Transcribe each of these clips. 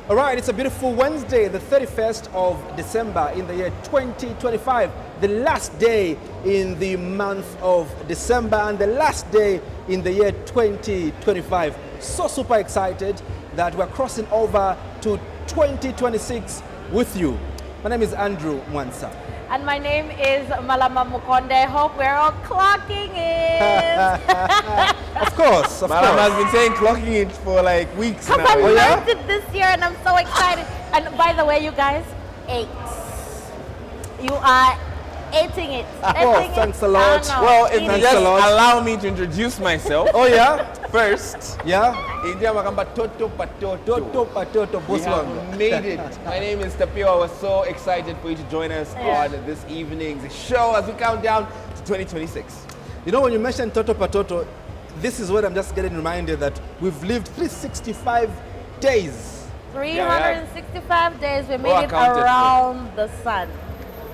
All right, it's a beautiful Wednesday, the 31st of December in the year 2025, the last day in the month of December and the last day in the year 2025. So super excited that we're crossing over to 2026 with you. My name is Andrew Mwansa. And my name is Malama Mukonde. I hope we're all clocking it. Of course, of Malama course. has been saying clocking it for like weeks now. I Oh, yeah? learned it this year and I'm so excited. And by the way, you guys, 8. You are 8ing it. Oh, thanks a lot. Well, if you Thanks just a lot. allow me to introduce myself Oh yeah? first. Yeah? India Makamba Toto Patoto. Toto patoto We Buswanga. have made it. My name is Tapio. I was so excited for you to join us on this evening's show as we count down to 2026. You know, when you mentioned Toto Patoto, this is what I'm just getting reminded that we've lived 365 days. 365 days we made Well it accounted for. around the sun.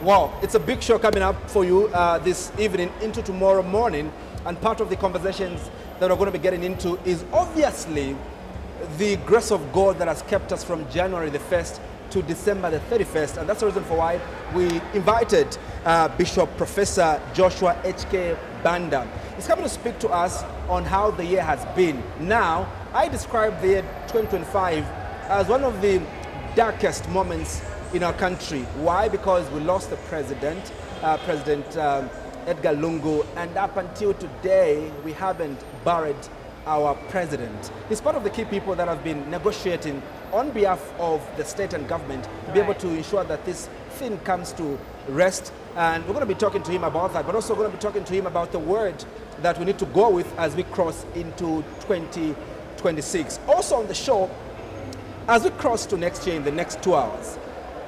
Wow, it's a big show coming up for you this evening into tomorrow morning. And part of the conversations that we're going to be getting into is obviously the grace of God that has kept us from January the 1st to December the 31st. And that's the reason for why we invited Bishop Professor Joshua H.K. Banda. He's coming to speak to us on how the year has been. Now, I describe the year 2025 as one of the darkest moments in our country. Why? Because we lost the president, President Edgar Lungu, and up until today, we haven't buried our president. He's part of the key people that have been negotiating on behalf of the state and government to be able to ensure that this thing comes to rest. And we're going to be talking to him about that, but also going to be talking to him about the word that we need to go with as we cross into 2026. Also on the show, as we cross to next year in the next 2 hours,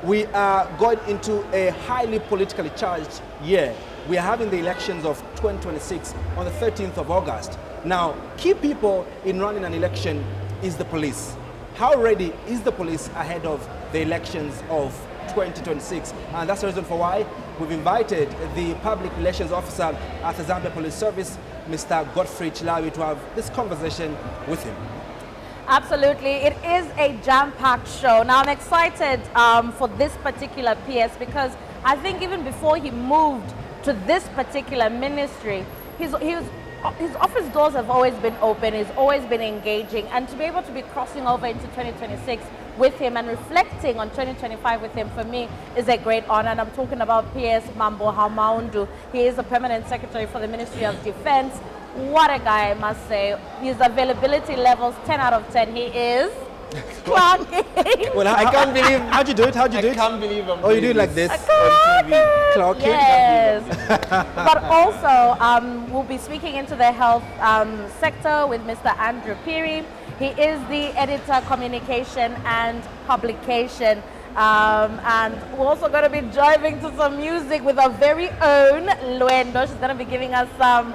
we are going into a highly politically charged year. We are having the elections of 2026 on the 13th of August. Now, key people in running an election is the police. How ready is the police ahead of the elections of 2026? And that's the reason for why we've invited the public relations officer at the Zambia Police Service, Mr. Godfrey Chilawi, to have this conversation with him. Absolutely. It is a jam-packed show. Now, I'm excited for this particular PS because I think even before he moved to this particular ministry, his office doors have always been open. He's always been engaging. And to be able to be crossing over into 2026 with him and reflecting on 2025 with him, for me, is a great honor. And I'm talking about PS Mambo Hamaundu. He is a permanent secretary for the Ministry of Defense. What a guy, I must say. His availability levels, 10 out of 10. He is clocking. Well, I can't believe. How'd you do it? How'd you do I it? can't believe I'm Oh, you do it doing like this? on TV. Clock it. Yes. But also, we'll be speaking into the health sector with Mr. Andrew Piri. He is the editor, communication and publication. And we're also going to be driving to some music with our very own Luendo. She's going to be giving us some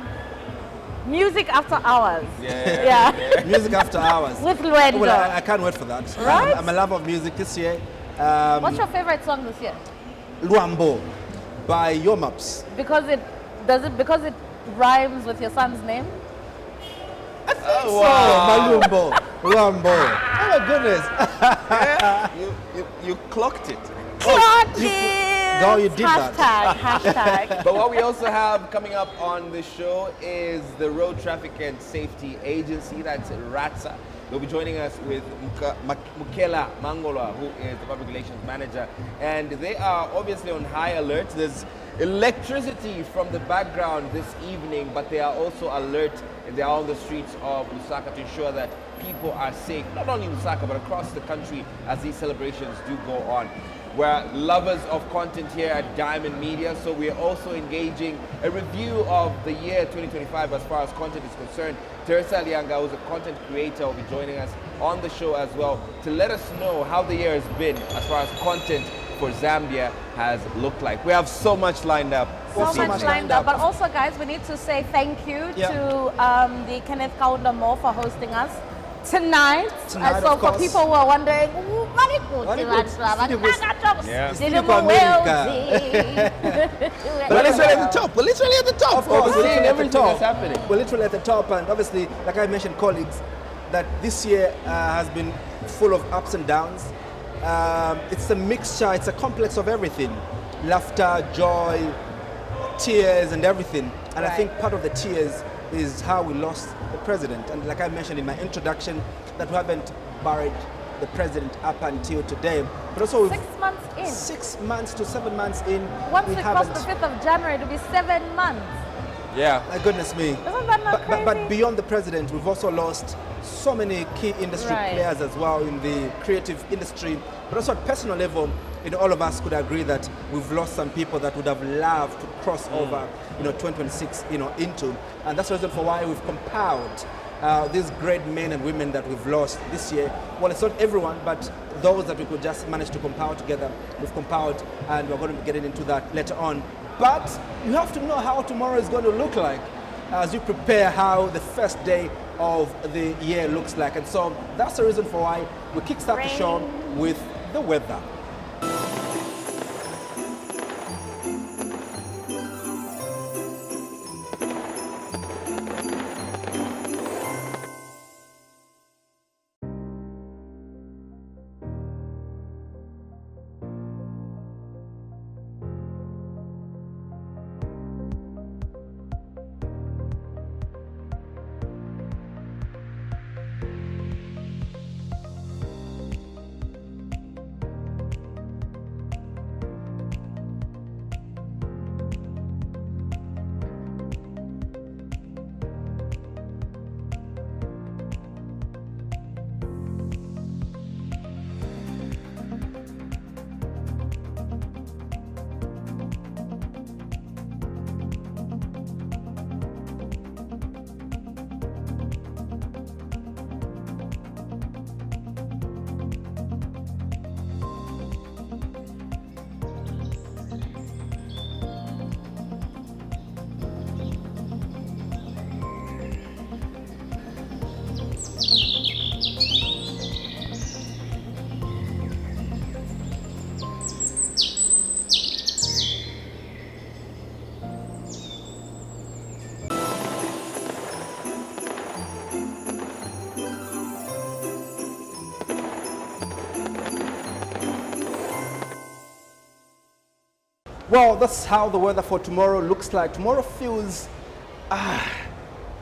music after hours. Yeah. Music after hours. With Luendo. Well, I can't wait for that. Right? I'm a lover of music this year. What's your favorite song this year? Luambo by Yomaps. Because it rhymes with your son's name? Oh, wow. Malumbo. Luambo. Oh my goodness. You clocked it. Clock it! No, you did that. Hashtag. But what we also have coming up on the show is the Road Traffic and Safety Agency, that's RATSA. They'll be joining us with Mukela Mangola, who is the Public Relations Manager. And they are obviously on high alert. There's electricity from the background this evening, but they are also alert and they are on the streets of Lusaka to ensure that people are safe, not only in Lusaka, but across the country as these celebrations do go on. We're lovers of content here at Diamond Media, so we are also engaging a review of the year 2025 as far as content is concerned. Teresa Lianga, who's a content creator, will be joining us on the show as well to let us know how the year has been as far as content for Zambia has looked like. We have so much lined up. So much lined up. But also, guys, we need to say thank you to the Kenneth Kaunda Mall for hosting us tonight. Tonight, So of for course. people who are wondering, We're literally at the top. We're literally at the top. Of course, We're seeing at the everything top. that's happening. We're literally at the top, and obviously, like I mentioned, colleagues, that this year has been full of ups and downs. It's a mixture, it's a complex of everything. Laughter, joy, tears and everything. And I think part of the tears is how we lost the president. And like I mentioned in my introduction, that we haven't buried the president up until today. But also 6 months in. 6 months to 7 months in. Once we cross the 5th of January, it'll be 7 months. Yeah. My goodness me. Isn't that not crazy? But beyond the president, we've also lost so many key industry players as well in the creative industry. But also at personal level, all of us could agree that we've lost some people that would have loved to cross over, 2026, into. And that's the reason for why we've compiled these great men and women that we've lost this year. Well, it's not everyone, but those that we could just manage to compile together, we've compiled, and we're going to be getting into that later on. But you have to know how tomorrow is going to look like as you prepare how the first day of the year looks like. And so that's the reason for why we kickstart the show with the weather. Well, that's how the weather for tomorrow looks like. Tomorrow feels a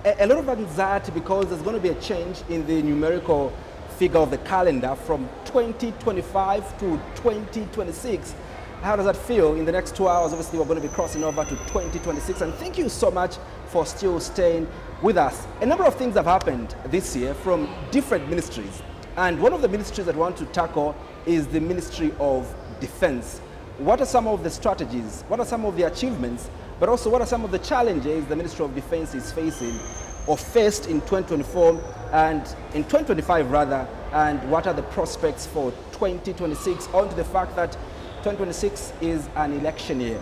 lot of anxiety because there's going to be a change in the numerical figure of the calendar from 2025 to 2026. How does that feel? In the next 2 hours, obviously, we're going to be crossing over to 2026. And thank you so much for still staying with us. A number of things have happened this year from different ministries. And one of the ministries that we want to tackle is the Ministry of Defense. What are some of the strategies? What are some of the achievements? But also, what are some of the challenges the Ministry of Defense is facing or faced in 2024 and in 2025 rather, and what are the prospects for 2026, on to the fact that 2026 is an election year.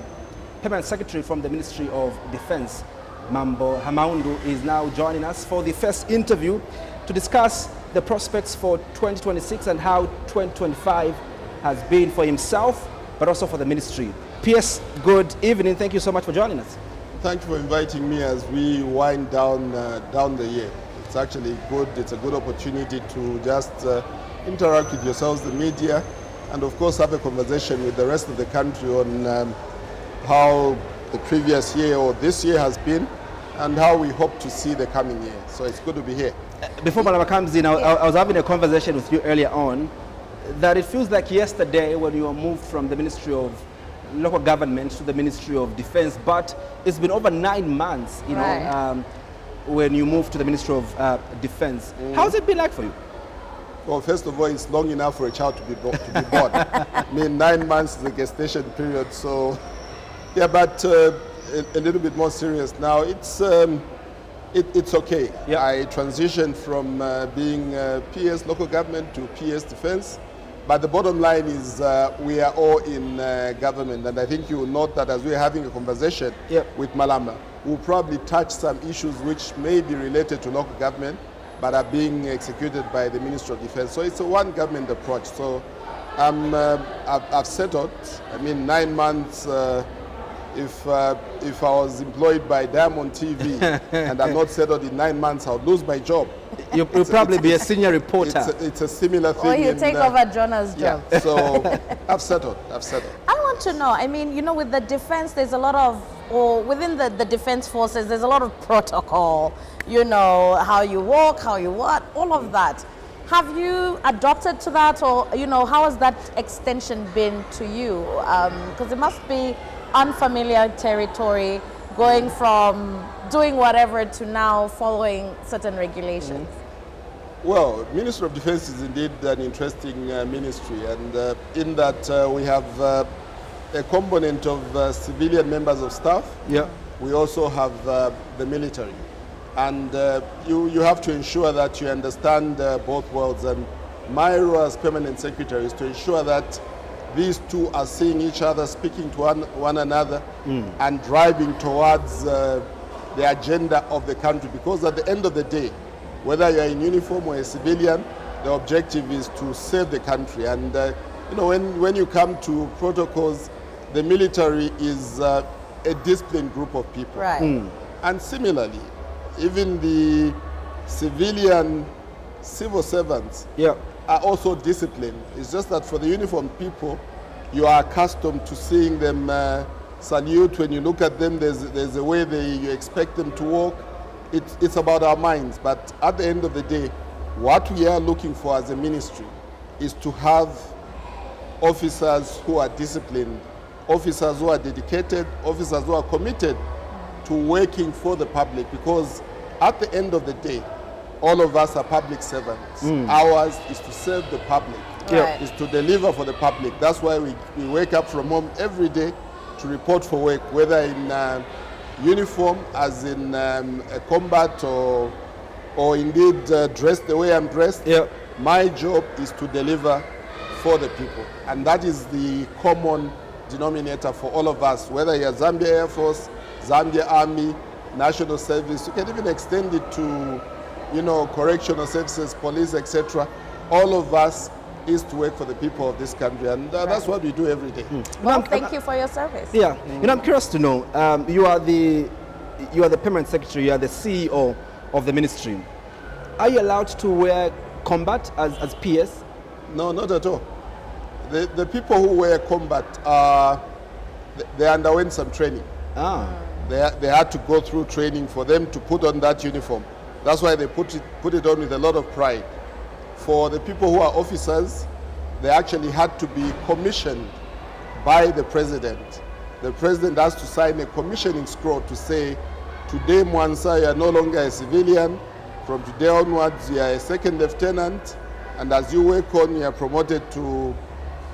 Permanent Secretary from the Ministry of Defense, Mambo Hamaundu, is now joining us for the first interview to discuss the prospects for 2026 and how 2025 has been for himself, but also for the ministry. PS, good evening. Thank you so much for joining us. Thank you for inviting me as we wind down the year. It's actually good. It's a good opportunity to just interact with yourselves, the media, and of course have a conversation with the rest of the country on how the previous year or this year has been and how we hope to see the coming year. So it's good to be here. Before Malama comes in, I was having a conversation with you earlier on that it feels like yesterday when you were moved from the Ministry of Local Government to the Ministry of Defense, but it's been over 9 months, know, when you moved to the Ministry of Defense. How's it been like for you? Well, first of all, it's long enough for a child to be born. I mean, 9 months is the gestation period, so yeah, but a little bit more serious now. It's okay. Yep. I transitioned from being PS Local Government to PS Defense. But the bottom line is we are all in government, and I think you will note that as we're having a conversation with Malama, we'll probably touch some issues which may be related to local government, but are being executed by the Ministry of Defense. So it's a one government approach. So I've settled. I mean, 9 months. If I was employed by Diamond TV and I'm not settled in 9 months, I'll lose my job. You'll probably be a senior reporter. It's a similar thing. Or you take over Jonah's Yeah, job. so I've settled. I want to know, I mean, you know, with the defense, there's a lot of, or within the defense forces, there's a lot of protocol, you know, how you walk, how you what, all of that. Have you adopted to that, or, you know, how has that extension been to you? Because it must be unfamiliar territory, going from doing whatever to now following certain regulations. Well, Ministry of Defense is indeed an interesting ministry, and in that we have a component of civilian members of staff. Yeah. We also have the military. And you have to ensure that you understand both worlds. And my role as permanent secretary is to ensure that these two are seeing each other, speaking to one another, and driving towards the agenda of the country. Because at the end of the day, whether you're in uniform or a civilian, the objective is to save the country. And you know, when you come to protocols, the military is a disciplined group of people. Right. And similarly, even the civilian civil servants Yeah. are also disciplined. It's just that for the uniformed people, you are accustomed to seeing them salute. When you look at them, there's a way you expect them to walk. It's about our minds. But at the end of the day, what we are looking for as a ministry is to have officers who are disciplined, officers who are dedicated, officers who are committed to working for the public, because at the end of the day, all of us are public servants. Ours is to serve the public, Right. is to deliver for the public. That's why we wake up from home every day to report for work, whether in uniform, as in a combat, or indeed dressed the way I'm dressed. Yeah. My job is to deliver for the people. And that is the common denominator for all of us, whether you're Zambia Air Force, Zambia Army, National Service. You can even extend it to, you know, correctional services, police, etc. All of us is to work for the people of this country, and that's what we do every day. Well, thank you for your service. Yeah. You know, I'm curious to know, you are the permanent secretary, you are the CEO of the ministry. Are you allowed to wear combat as PS? No, not at all. The people who wear combat, they underwent some training. Ah. They had to go through training for them to put on that uniform. That's why they put it on with a lot of pride. For the people who are officers, they actually had to be commissioned by the president. The president has to sign a commissioning scroll to say, today, Mwansa, you are no longer a civilian. From today onwards, you are a second lieutenant. And as you work on, you are promoted to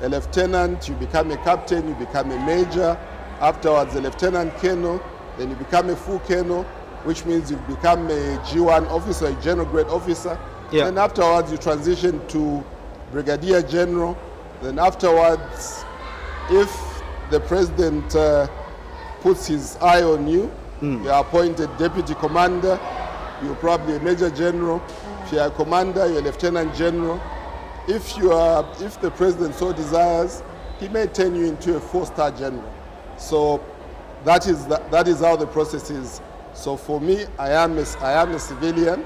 a lieutenant, you become a captain, you become a major. Afterwards, a lieutenant colonel, then you become a full colonel, which means you become a G1 officer, a general grade officer. Yeah. Then afterwards, you transition to brigadier general. Then afterwards, if the president puts his eye on you, you are appointed deputy commander, you're probably a major general. If you are a commander, you're a lieutenant general. If the president so desires, he may turn you into a 4-star general. So that is how the process is. So for me, I am a civilian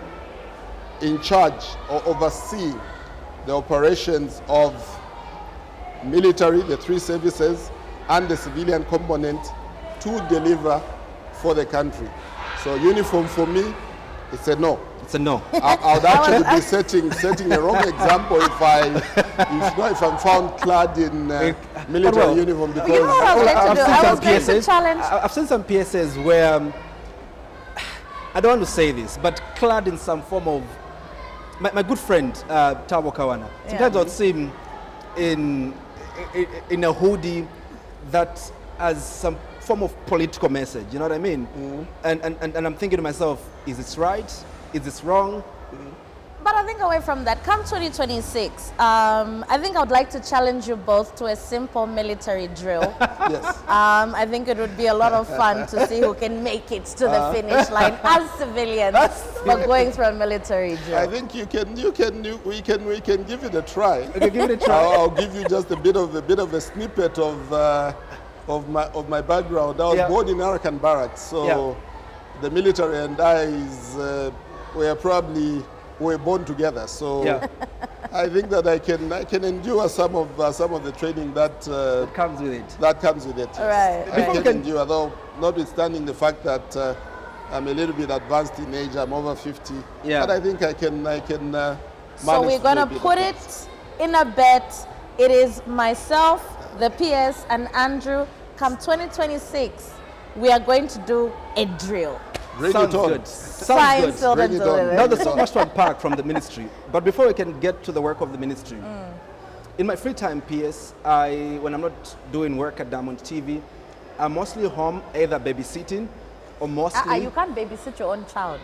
in charge or overseeing the operations of military, the 3 services, and the civilian component to deliver for the country. So uniform for me, it's a no. It's a no. I would actually be setting a wrong example if I'm found clad in military uniform, because You know what I was going to do? I was going to challenge. I've seen some PSAs where, I don't want to say this, but clad in some form of, my good friend, Tabo Kawana, sometimes I would see him in a hoodie that has some form of political message, you know what I mean? And I'm thinking to myself, is this right? Is this wrong? But I think away from that, come 2026, I think I would like to challenge you both to a simple military drill. yes. I think it would be a lot of fun to see who can make it to the finish line as civilians, but going through a military drill. I think we can give it a try. Okay, give it a try. I'll give you just a bit of a snippet of my background. I was born in Arakan Barracks, so the military and I we are probably were born together. So Yeah. I think that I can endure some of the training that It comes with it. that comes with it. yes. Right. I Before we can can- endure, though, notwithstanding the fact that I'm a little bit advanced in age. I'm over 50. Yeah. But I think I can So manage we're to going do to a bit put of it in a bet. It is myself, the PS, and Andrew. Come 2026, we are going to do a drill. Bring Sounds it on. good. Sign, Sounds good. sealed, and Bring it on. delivered. Now there's so much to unpack from the ministry. But before we can get to the work of the ministry, in my free time, PS, when I'm not doing work at Diamond TV, I'm mostly home, either babysitting or mostly. You can't babysit your own child.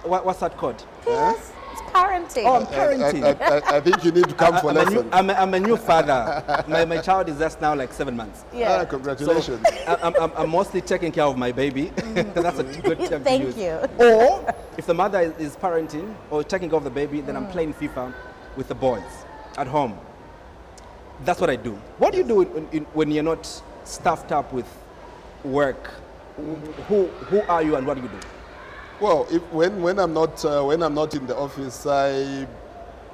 What's that called? PS, it's parenting. Oh, I'm parenting. I think you need to come for I'm, a new, lessons. I'm a new father. my child is just now like 7 months. yeah. Congratulations. I'm mostly taking care of my baby. That's a good term to Thank use. you. Or if the mother is parenting or taking care of the baby, then I'm playing FIFA with the boys at home. That's what I do. What do you do when you're not stuffed up with work? Who are you and what do you do? Well, when I'm not in the office,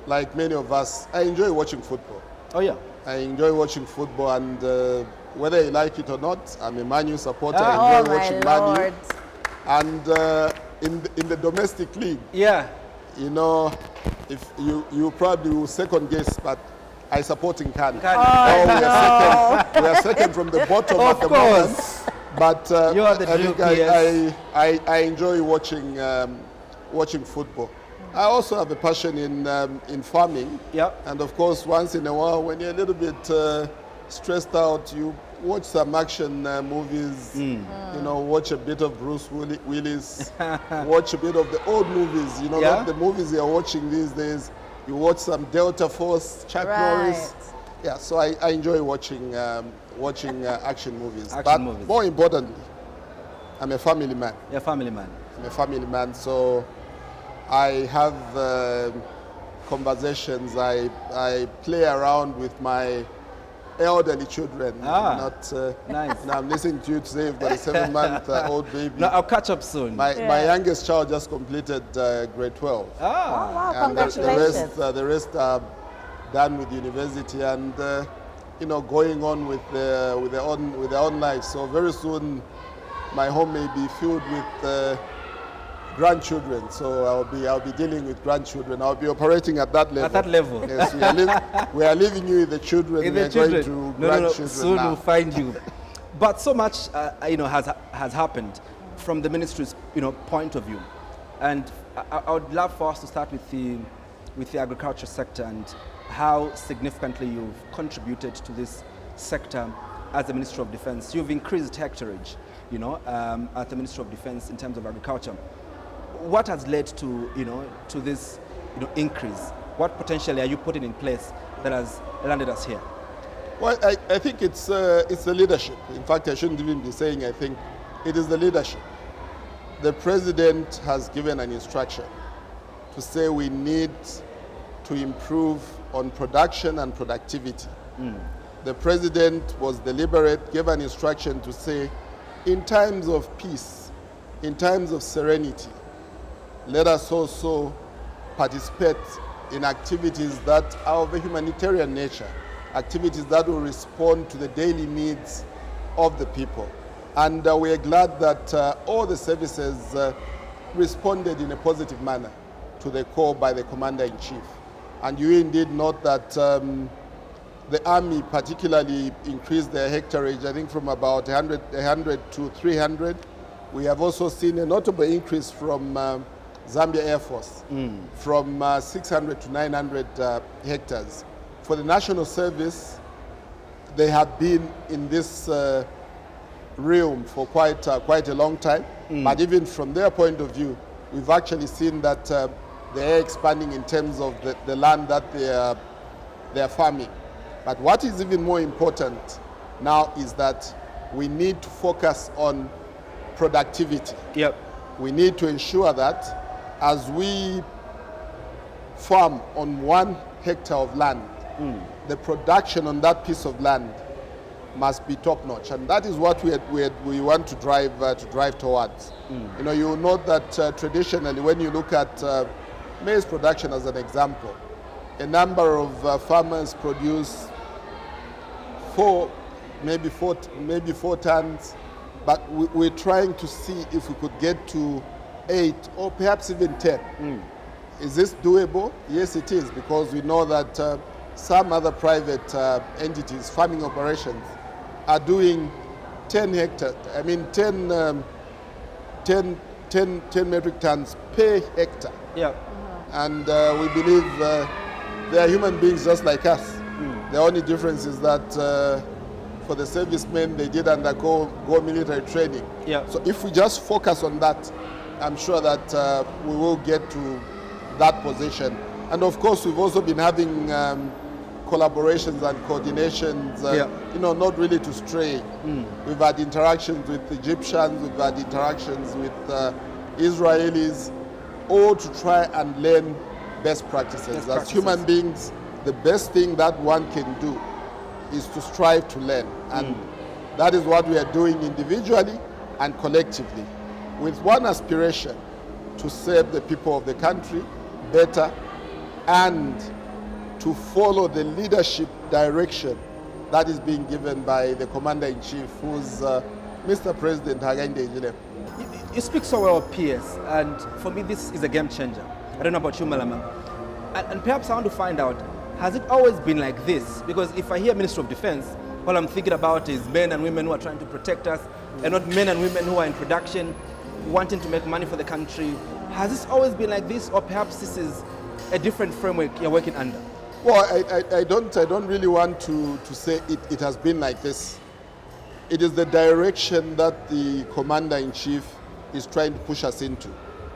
like many of us, I enjoy watching football. Oh yeah. I enjoy watching football, and whether you like it or not, I'm a Man U supporter. Oh, I enjoy my watching Man Lord. U. And in the domestic league, Yeah. you know, if you probably will second guess, but I support Nkani. Nkani. Oh, we are second from the bottom Of at the course. moment. But You are the I real think PS. I enjoy watching football. I also have a passion in farming. Yep. And of course, once in a while, when you're a little bit stressed out, you watch some action movies. You know, watch a bit of Bruce Willis. Watch a bit of the old movies. You know, Yeah. not the movies you're watching these days. You watch some Delta Force, Chuck Norris. Yeah, so I enjoy watching action movies. Action but movies. more importantly, I'm a family man. You're a family man. I'm a family man, so I have conversations. I play around with my elderly children. Ah, Not nice. now I'm listening to you today. You've got a 7-month-old baby. No, I'll catch up soon. My youngest child just completed grade 12. Oh, wow, And congratulations. the rest are done with university and you know, going on with their own life. So very soon, my home may be filled with grandchildren. So I'll be dealing with grandchildren. I'll be operating at that level. At that level. Yes, we are leaving you with the children. In we the are going to children. grandchildren Soon now. we'll find you. But so much, has happened from the ministry's, point of view, and I would love for us to start with the agriculture sector and how significantly you've contributed to this sector as the Ministry of Defence. You've increased hectareage, at the Ministry of Defence in terms of agriculture. What has led to, to this, increase? What potentially are you putting in place that has landed us here? Well, I think it's the leadership. In fact, I shouldn't even be saying I think. It is the leadership. The president has given an instruction to say we need to improve on production and productivity. The president was deliberate, gave an instruction to say, in times of peace, in times of serenity, let us also participate in activities that are of a humanitarian nature, activities that will respond to the daily needs of the people. And we are glad that all the services responded in a positive manner to the call by the Commander-in-Chief. And you indeed note that the Army particularly increased their hectareage, I think from about 100 to 300. We have also seen a notable increase from Zambia Air Force, from 600 to 900 hectares. For the National Service, they have been in this realm for quite a long time. But even from their point of view, we've actually seen that they're expanding in terms of the land that they're farming. But what is even more important now is that we need to focus on productivity. Yep. We need to ensure that as we farm on 1 hectare of land, the production on that piece of land must be top notch, and that is what we want to drive towards. You know, you note that traditionally, when you look at maize production as an example, a number of farmers produce maybe four tons, but we're trying to see if we could get to 8 or perhaps even 10. Is this doable? Yes, it is, because we know that some other private entities, farming operations, are doing 10 metric tons per hectare. Yeah. And we believe they are human beings just like us. The only difference is that for the servicemen, they did undergo military training. Yeah. So if we just focus on that, I'm sure that we will get to that position. And of course, we've also been having collaborations and coordinations, you know, not really to stray. We've had interactions with Egyptians, we've had interactions with Israelis, all to try and learn best practices. As human beings, the best thing that one can do is to strive to learn. And that is what we are doing individually and collectively, with one aspiration: to serve the people of the country better and to follow the leadership direction that is being given by the Commander-in-Chief, who's Mr. President Hakainde Hichilema. You speak so well of PS, and for me this is a game changer. I don't know about you, Malama. And perhaps I want to find out, has it always been like this? Because if I hear Minister of Defense, all I'm thinking about is men and women who are trying to protect us, and not men and women who are in production, wanting to make money for the country. Has this always been like this, or perhaps this is a different framework you're working under? Well, I don't really want to say it has been like this. It is the direction that the Commander-in-Chief is trying to push us into.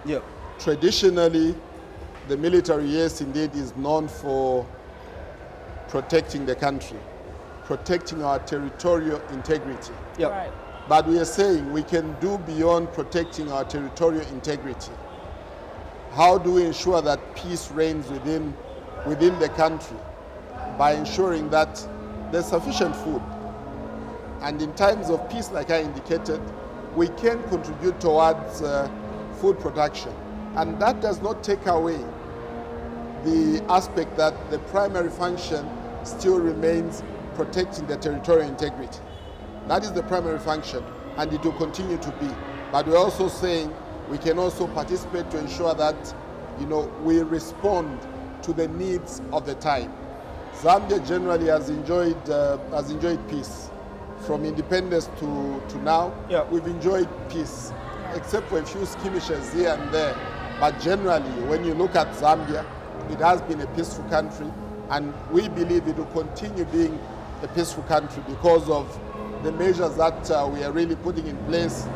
Yeah. Traditionally, the military, yes, indeed, is known for protecting the country, protecting our territorial integrity. Yeah. Right. But we are saying we can do beyond protecting our territorial integrity. How do we ensure that peace reigns within the country? By ensuring that there's sufficient food. And in times of peace, like I indicated, we can contribute towards food production. And that does not take away the aspect that the primary function still remains protecting the territorial integrity. That is the primary function, and it will continue to be. But we're also saying we can also participate to ensure that, you know, we respond to the needs of the time. Zambia generally has enjoyed peace. From independence to now, we've enjoyed peace, except for a few skirmishes here and there. But generally, when you look at Zambia, it has been a peaceful country, and we believe it will continue being a peaceful country because of the measures that we are really putting in place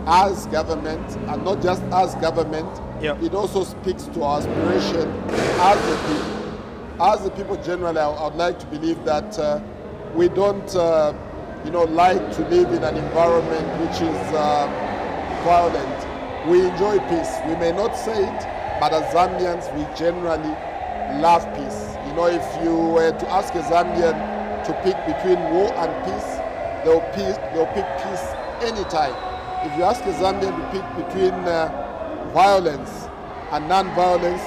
as government, and not just as government. It also speaks to our aspiration as the people. As the people generally, I would like to believe that we don't like to live in an environment which is violent. We enjoy peace. We may not say it, but as Zambians, we generally love peace. You know, if you were to ask a Zambian to pick between war and peace, they'll pick peace anytime. If you ask a Zambian to pick between violence and non-violence,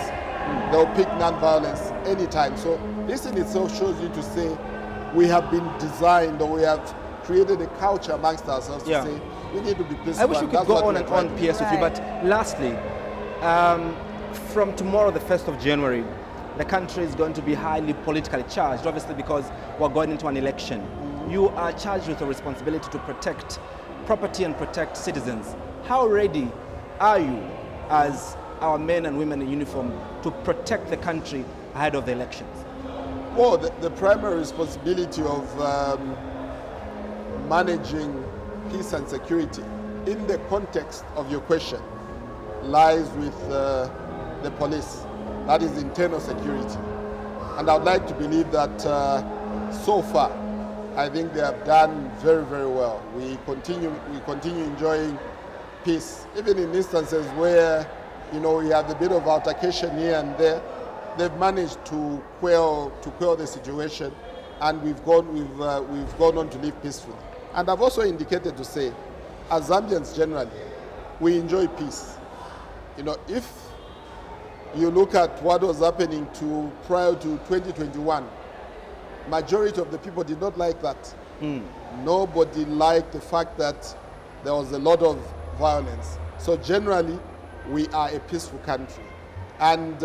they'll pick non-violence anytime. So this in itself shows you to say we have been designed, or we have created a culture amongst ourselves to say we need to be peaceful. I wish we could go on and on, PS, with you, but lastly, from tomorrow, the 1st of January, the country is going to be highly politically charged, obviously because we're going into an election. You are charged with a responsibility to protect property and protect citizens. How ready are you as our men and women in uniform to protect the country ahead of the elections? Well, the primary responsibility of managing peace and security in the context of your question lies with the police. That is internal security. And I'd like to believe that so far, I think they have done very, very well. We continue enjoying peace. Even in instances where, you know, we have a bit of altercation here and there, they've managed to quell the situation and we've gone on to live peacefully. And I've also indicated to say, as Zambians generally, we enjoy peace. You know, if you look at what was happening prior to 2021, majority of the people did not like that. Nobody liked the fact that there was a lot of violence. So generally, we are a peaceful country. And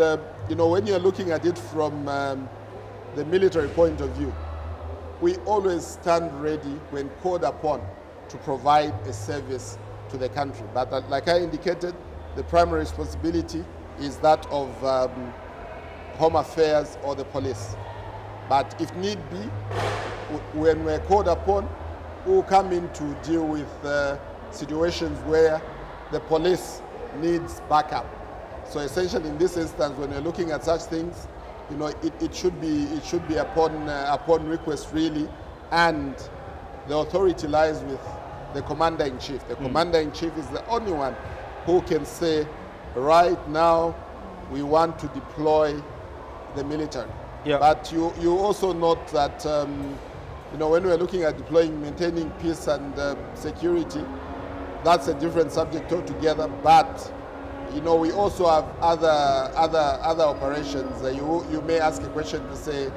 you know, when you're looking at it from the military point of view, we always stand ready when called upon to provide a service to the country. But like I indicated, the primary responsibility is that of Home Affairs or the police. But if need be, when we're called upon, we'll come in to deal with situations where the police needs backup. So essentially, in this instance, when you're looking at such things, you know, it should be upon request really, and the authority lies with the commander-in-chief. The commander-in-chief is the only one who can say, right now, we want to deploy the military. Yeah. But you also note that, you know, when we're looking at deploying, maintaining peace and security, that's a different subject altogether. But, you know, we also have other operations. You may ask a question to say,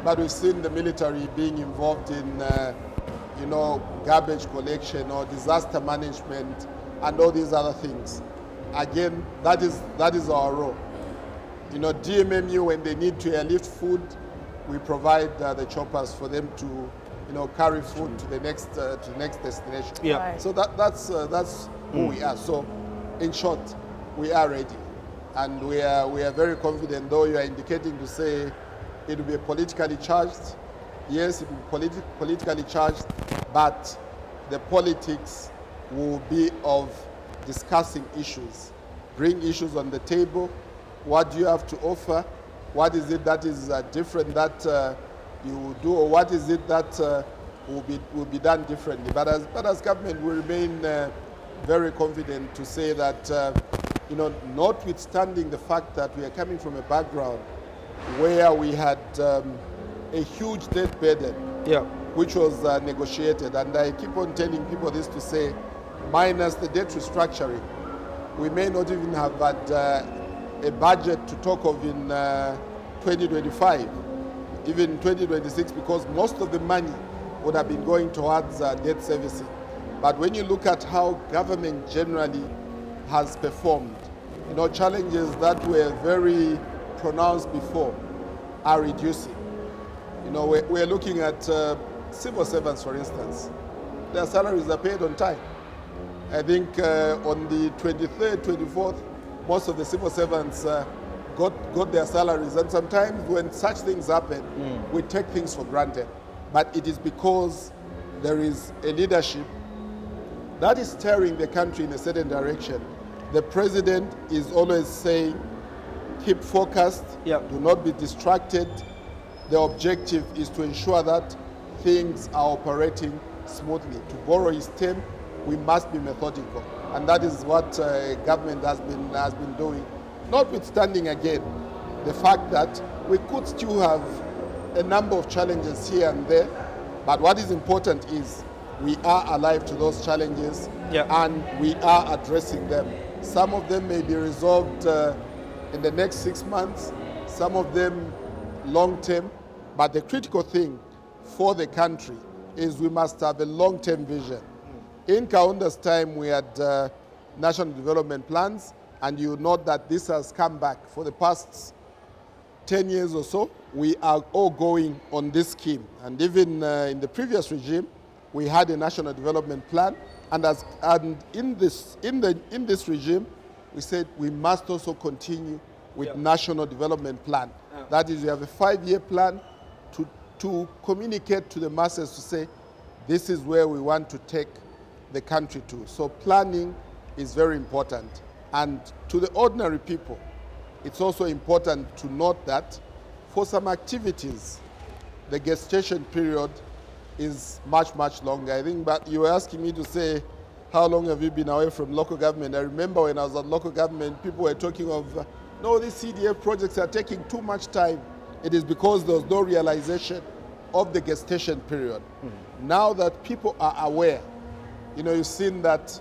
but we've seen the military being involved in, you know, garbage collection or disaster management and all these other things. Again, that is our role. You know, DMMU, when they need to airlift food, we provide the choppers for them to, you know, carry food to the next destination. Yeah. Right. So that's who we are. So, in short, we are ready, and we are very confident. Though you are indicating to say it will be politically charged, yes, it will be politically charged, but the politics will be of discussing issues, bring issues on the table. What do you have to offer? What is it that is different that you will do, or what is it that will be done differently? But as government, we remain very confident to say that, you know, notwithstanding the fact that we are coming from a background where we had a huge debt burden, Yeah. which was negotiated, and I keep on telling people this to say, minus the debt restructuring, we may not even have had a budget to talk of in 2025, even 2026, because most of the money would have been going towards debt servicing. But when you look at how government generally has performed, you know, challenges that were very pronounced before are reducing. You know, we're looking at civil servants, for instance. Their salaries are paid on time. I think on the 23rd, 24th, most of the civil servants got their salaries. And sometimes when such things happen, we take things for granted. But it is because there is a leadership that is steering the country in a certain direction. The president is always saying, keep focused, Yep. do not be distracted. The objective is to ensure that things are operating smoothly. To borrow his term, we must be methodical. And that is what government has been doing. Notwithstanding, again, the fact that we could still have a number of challenges here and there, but what is important is we are alive to those challenges, Yeah. and we are addressing them. Some of them may be resolved in the next 6 months, some of them long term, but the critical thing for the country is we must have a long-term vision. In Kaunda's time, we had national development plans, and you note that this has come back. For the past 10 years or so, we are all going on this scheme. And even in the previous regime, we had a national development plan, and in this regime, we said we must also continue with Yep. national development plan. That is, we have a 5-year plan to communicate to the masses to say, this is where we want to take the country to. So planning is very important. And to the ordinary people, it's also important to note that for some activities, the gestation period is much, much longer. I think, but you were asking me to say, how long have you been away from local government? I remember when I was at local government, people were talking of, no, these CDF projects are taking too much time. It is because there was no realization of the gestation period. Now that people are aware, you've seen that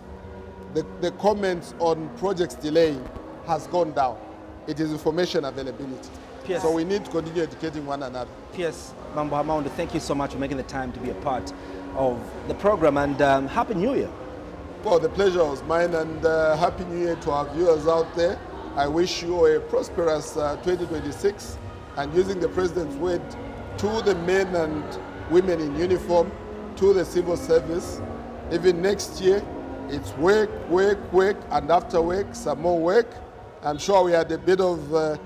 the comments on projects delaying has gone down. It is information availability. Yes. So we need to continue educating one another. P.S. Mambo Hamaundu, thank you so much for making the time to be a part of the program, and Happy New Year. Well, the pleasure was mine, and Happy New Year to our viewers out there. I wish you a prosperous 2026, and using the President's word, to the men and women in uniform, to the civil service, even next year, it's work, work, work, and after work, some more work. I'm sure we had a bit of a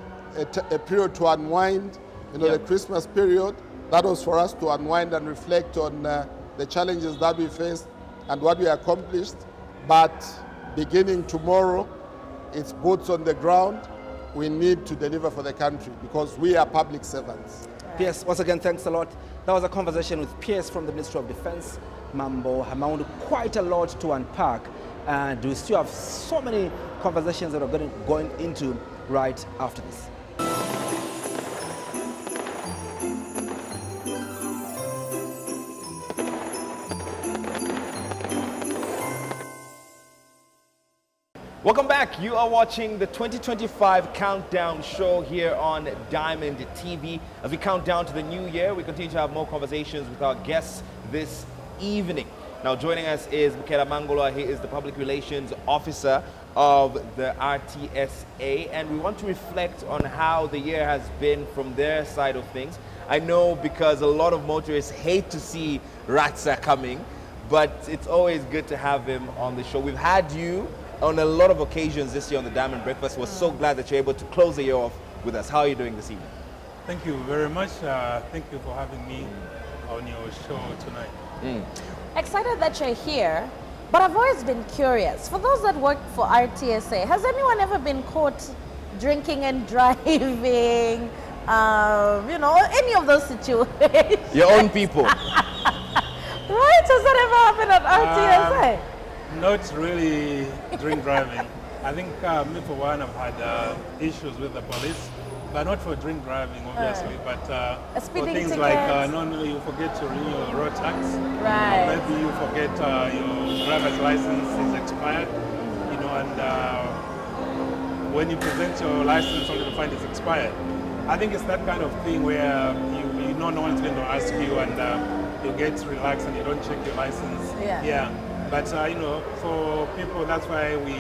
period to unwind, the Christmas period. That was for us to unwind and reflect on the challenges that we faced and what we accomplished. But beginning tomorrow, it's boots on the ground. We need to deliver for the country because we are public servants. P.S. once again, thanks a lot. That was a conversation with P.S. from the Ministry of Defense, Mambo Hamaundu. Quite a lot to unpack, and we still have so many conversations that we're going into right after this. Welcome back. You are watching the 2025 Countdown Show here on Diamond TV. As we count down to the new year, we continue to have more conversations with our guests this evening. Now, joining us is Mukela Mangolwa. He is the Public Relations Officer of the RTSA, and we want to reflect on how the year has been from their side of things. I know because a lot of motorists hate to see Ratsa coming, but it's always good to have him on the show. We've had you on a lot of occasions this year on the Diamond Breakfast. We're so glad that you're able to close the year off with us. How are you doing this evening? Thank you very much. Thank you for having me on your show tonight. Excited that you're here, but I've always been curious. For those that work for RTSA, has anyone ever been caught drinking and driving? Any of those situations? Your own people. Right? Has that ever happened at RTSA? Not really drink driving. I think me for one, I've had issues with the police, but not for drink driving, obviously, but for things ticket. like normally you forget to renew your road tax. Right. Maybe you forget your driver's license is expired, and when you present your license only to find it's expired. I think it's that kind of thing where you know no one's going to ask you, and you get relaxed and you don't check your license. Yeah. But for people, that's why we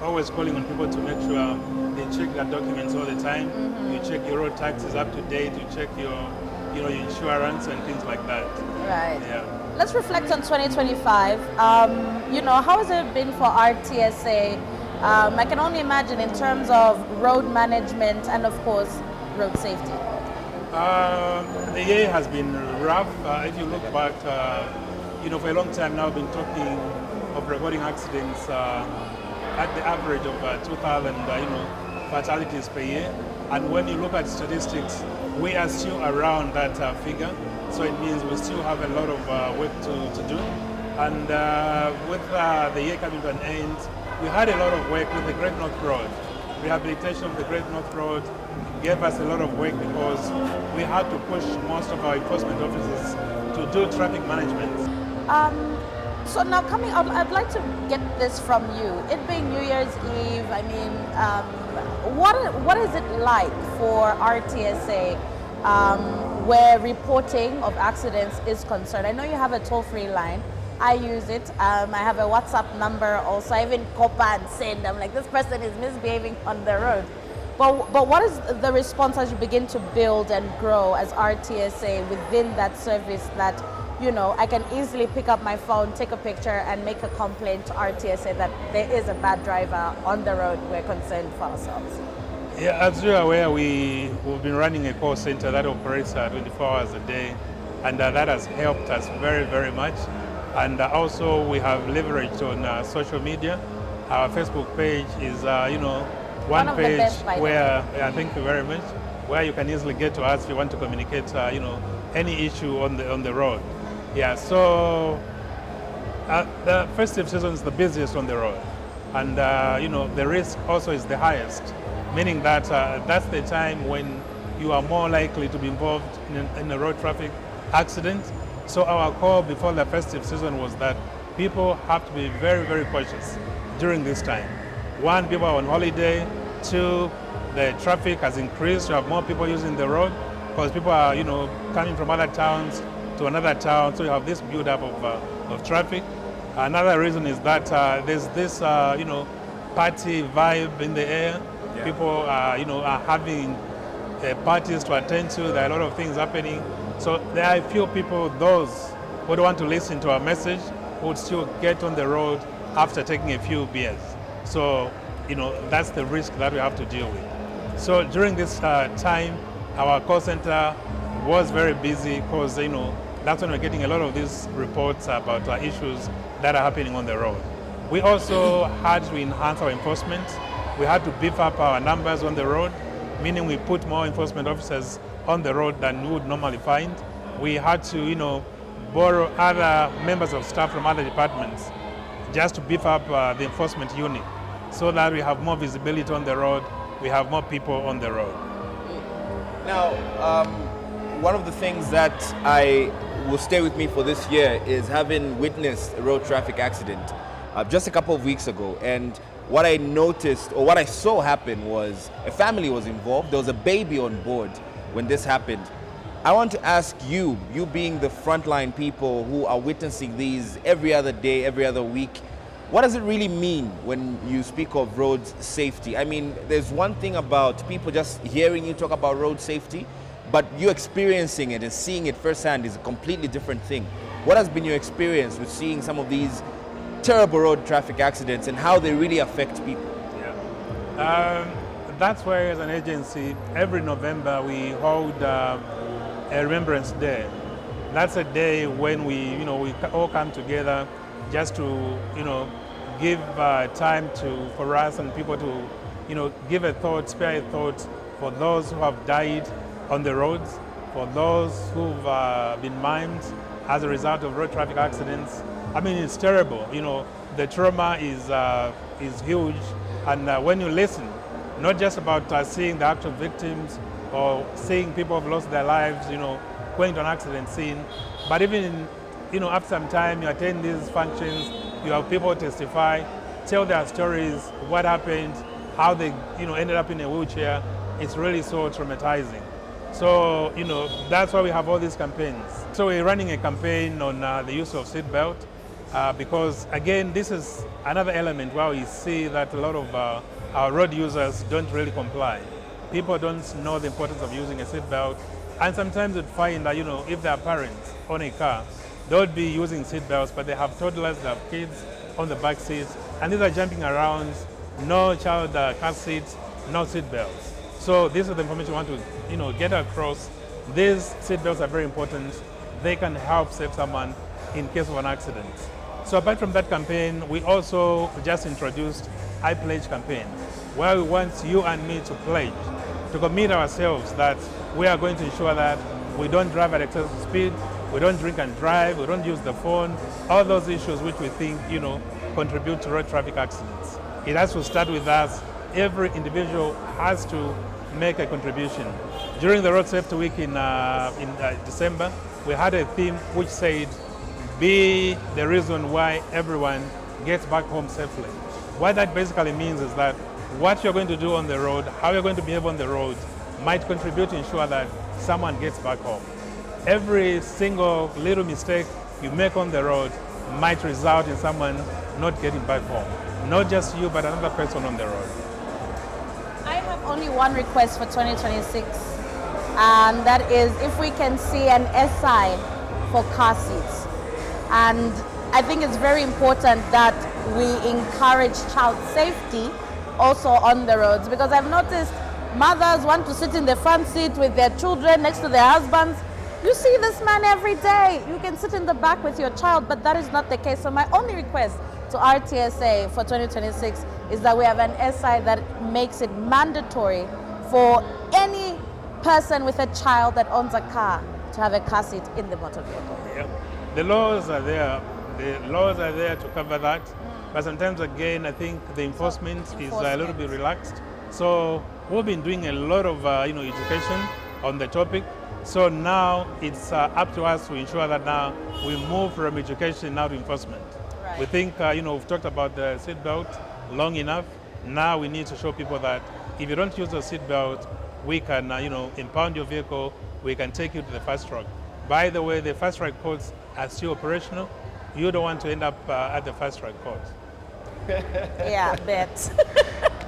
always calling on people to make sure they check their documents all the time. You check your road taxes up to date. You check your insurance and things like that. Right. Yeah. Let's reflect on 2025. How has it been for RTSA? I can only imagine in terms of road management and, of course, road safety. The year has been rough. If you look back, for a long time now, I've been talking of recording accidents at the average of 2,000, fatalities per year. And when you look at statistics, we are still around that figure. So it means we still have a lot of work to do. And with the year coming to an end, we had a lot of work with the Great North Road. Rehabilitation of the Great North Road gave us a lot of work because we had to push most of our enforcement officers to do traffic management. So now coming up, I'd like to get this from you. It being New Year's Eve, what is it like for RTSA where reporting of accidents is concerned? I know you have a toll-free line. I use it. I have a WhatsApp number also. I even copy and send. I'm like, this person is misbehaving on the road. But what is the response as you begin to build and grow as RTSA within that service that, I can easily pick up my phone, take a picture, and make a complaint to RTSA that there is a bad driver on the road. We're concerned for ourselves. Yeah, as you're aware, we've been running a call center that operates 24 hours a day, and that has helped us very, very much. And also we have leveraged on social media. Our Facebook page is, one of the page best, by the where, thank you very much, where you can easily get to us if you want to communicate, any issue on the road. Yeah, so the festive season is the busiest on the road, and the risk also is the highest, meaning that that's the time when you are more likely to be involved in the road traffic accident. So our call before the festive season was that people have to be very, very cautious during this time. One, people are on holiday. Two, the traffic has increased. You have more people using the road because people are, coming from other towns to another town. So you have this build-up of traffic. Another reason is that there's this, party vibe in the air. Yeah. People are having parties to attend to. There are a lot of things happening. So there are a few people, those who don't want to listen to our message, would still get on the road after taking a few beers. So, that's the risk that we have to deal with. So during this time, our call center was very busy because, that's when we're getting a lot of these reports about issues that are happening on the road. We also had to enhance our enforcement. We had to beef up our numbers on the road, meaning we put more enforcement officers on the road than we would normally find. We had to, borrow other members of staff from other departments just to beef up the enforcement unit so that we have more visibility on the road, we have more people on the road. Now, one of the things that I will stay with me for this year is having witnessed a road traffic accident just a couple of weeks ago. And what I noticed, or what I saw happen, was a family was involved. There was a baby on board when this happened. I want to ask you being the frontline people who are witnessing these every other day, every other week, what does it really mean when you speak of road safety? I mean, there's one thing about people just hearing you talk about road safety, but you experiencing it and seeing it firsthand is a completely different thing. What has been your experience with seeing some of these terrible road traffic accidents and how they really affect people? Yeah. That's why, as an agency, every November we hold a Remembrance Day. That's a day when we all come together just to, give time for us and people to, give a thought, spare a thought for those who have died on the roads, for those who've been maimed as a result of road traffic accidents. I mean, it's terrible. The trauma is huge, and when you listen, not just about seeing the actual victims or seeing people who've lost their lives, going to an accident scene, but even, after some time, you attend these functions, you have people testify, tell their stories, what happened, how they, ended up in a wheelchair. It's really so traumatizing. So, that's why we have all these campaigns. So we're running a campaign on the use of seatbelt because, again, this is another element where we see that a lot of our road users don't really comply. People don't know the importance of using a seatbelt, and sometimes you'd find that, if there are parents on a car, they would be using seatbelts, but they have toddlers, they have kids on the back seats, and these are jumping around, no child car seats, no seatbelts. So this is the information we want to, get across. These seatbelts are very important. They can help save someone in case of an accident. So apart from that campaign, we also just introduced I Pledge campaign, where we want you and me to pledge, to commit ourselves that we are going to ensure that we don't drive at excessive speed, we don't drink and drive, we don't use the phone, all those issues which we think, contribute to road traffic accidents. It has to start with us. Every individual has to make a contribution. During the Road Safety Week in December, we had a theme which said, be the reason why everyone gets back home safely. What that basically means is that what you're going to do on the road, how you're going to behave on the road, might contribute to ensure that someone gets back home. Every single little mistake you make on the road might result in someone not getting back home. Not just you, but another person on the road. I have only one request for 2026, and that is if we can see an SI for car seats. And I think it's very important that we encourage child safety also on the roads, because I've noticed mothers want to sit in the front seat with their children next to their husbands. You see this man every day. You can sit in the back with your child, but that is not the case. So my only request to RTSA for 2026 is that we have an SI that makes it mandatory for any person with a child that owns a car to have a car seat in the motor vehicle. Yeah. The laws are there. The laws are there to cover that. But sometimes, again, I think the enforcement is a little bit relaxed. So we've been doing a lot of education on the topic. So now it's up to us to ensure that now we move from education now to enforcement. Right. We think, we've talked about the seatbelt long enough. Now we need to show people that if you don't use the seatbelt, we can, impound your vehicle, we can take you to the fast track. By the way, the fast track courts are still operational. You don't want to end up at the fast track court. Yeah, bet.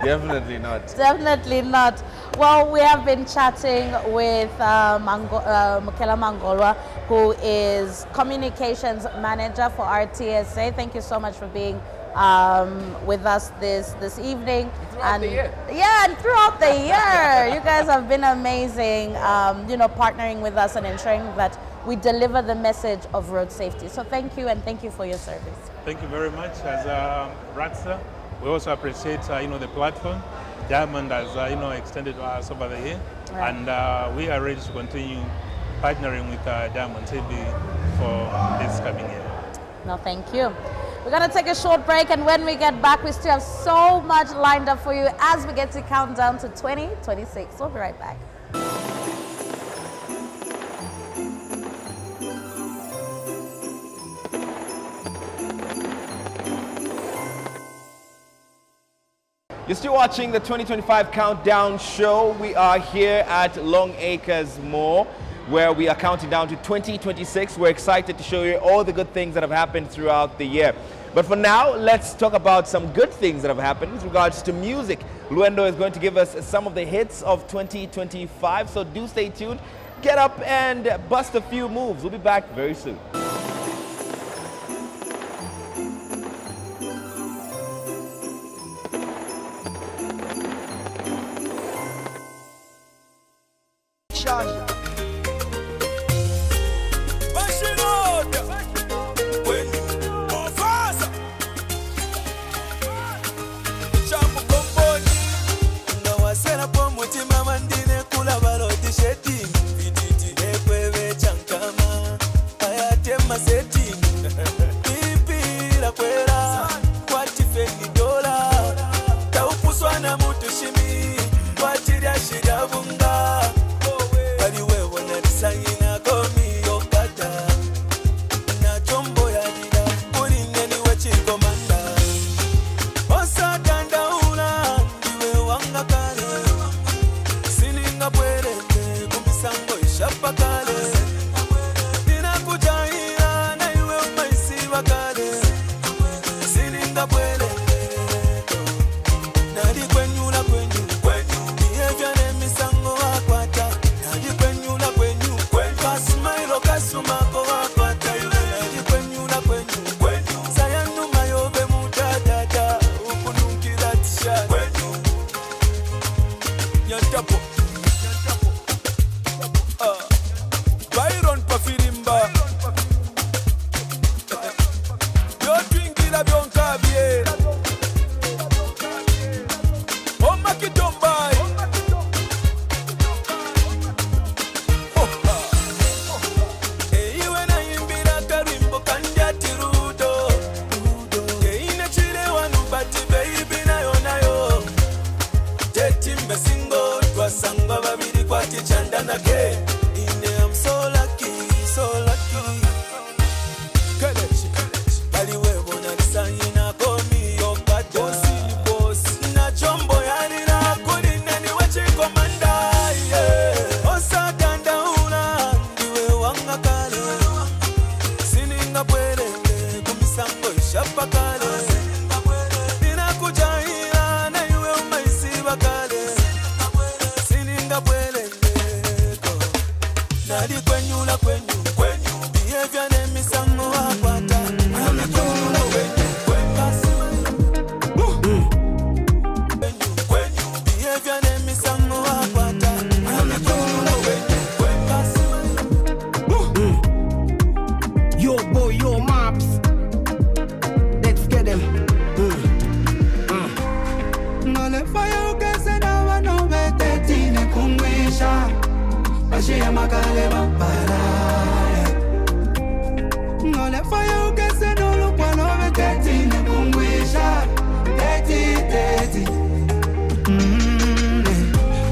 Definitely not. Definitely not. Well, we have been chatting with Mukela Mangolwa, who is Communications Manager for RTSA. Thank you so much for being with us this evening. Throughout the year. Yeah, and throughout the year. You guys have been amazing, partnering with us and ensuring that we deliver the message of road safety. So thank you, and thank you for your service. Thank you very much. As RATSA, we also appreciate the platform Diamond has extended to us over the year, Right. and we are ready to continue partnering with Diamond TV for this coming year. No, thank you. We're going to take a short break, and when we get back, we still have so much lined up for you as we get to count down to 2026. We'll be right back. You're still watching the 2025 Countdown Show. We are here at Long Acres Mall, where we are counting down to 2026. We're excited to show you all the good things that have happened throughout the year. But for now, let's talk about some good things that have happened with regards to music. Luendo is going to give us some of the hits of 2025, so do stay tuned. Get up and bust a few moves. We'll be back very soon.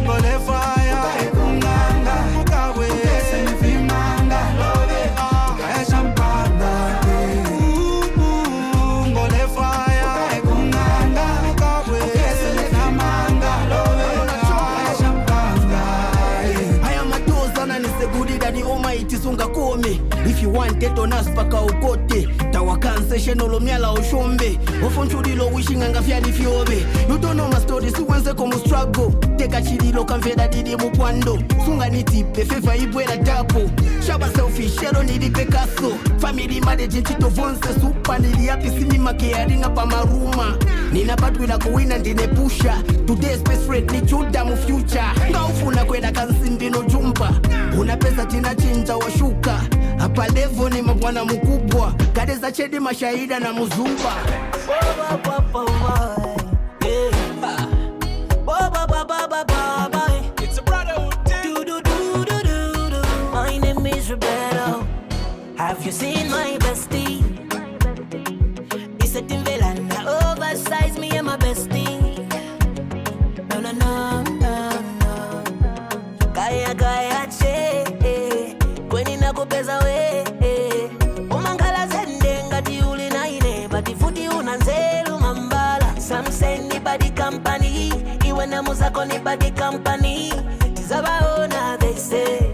Ngole fire, ukunganga, ukabwe. you want it on us paka ukote tawakanse shenolo myala ushombe ofonchulilo wishing anga fyali fyobe you don't know my story suwenze komu struggle teka chililo kamveda didi mukwando sunga nitipe fefa ibwera tapo shaba selfish shero nilipe kaso family marriage ntito vonse super niliapi sinima kearinga pa maruma nina batwila kuwina ndine pusha today's best friend ni chuda mu future ngaufuna kwenda kansindi no jumpa una pesa tina chinja washuka hapa levo ni mabwana mkubwa kadeza chedi mashahida na muzumba It's a brotherhood thing. My name is Roberto. Have you seen my bestie? It's a Timberland, oversize me and my bestie. No. Gaya che, kweni nakupeza we. Umangala zende ngati uli naine, bati futi unanzelu mambala. Some say ni body company, iwe na muzako ni body company. Tizabaona they say,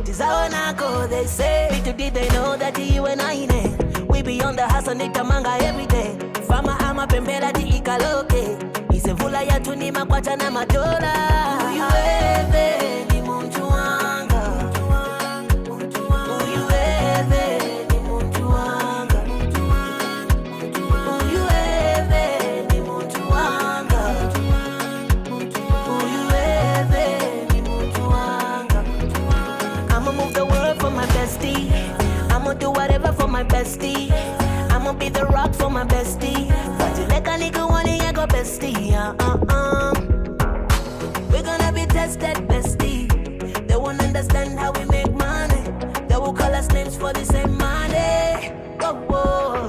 tizaona ko they say. Little did they know that you and I we be on the hustle nitamanga every day. Fama ama pembela di ikaloke. Isevula ya tuni makwacha na madola. Uyuebe ni muntu wanga. Uyuebe ni muntu wanga. Uyuebe ni muntu wanga. Uyuebe ni muntu wanga. I'ma move the world for my bestie. I'ma do whatever for my bestie. I'ma be the rock for my bestie. But you like a nigga wanna go bestie. We're gonna be tested bestie. They won't understand how we make money. They will call us names for the same money. Whoa.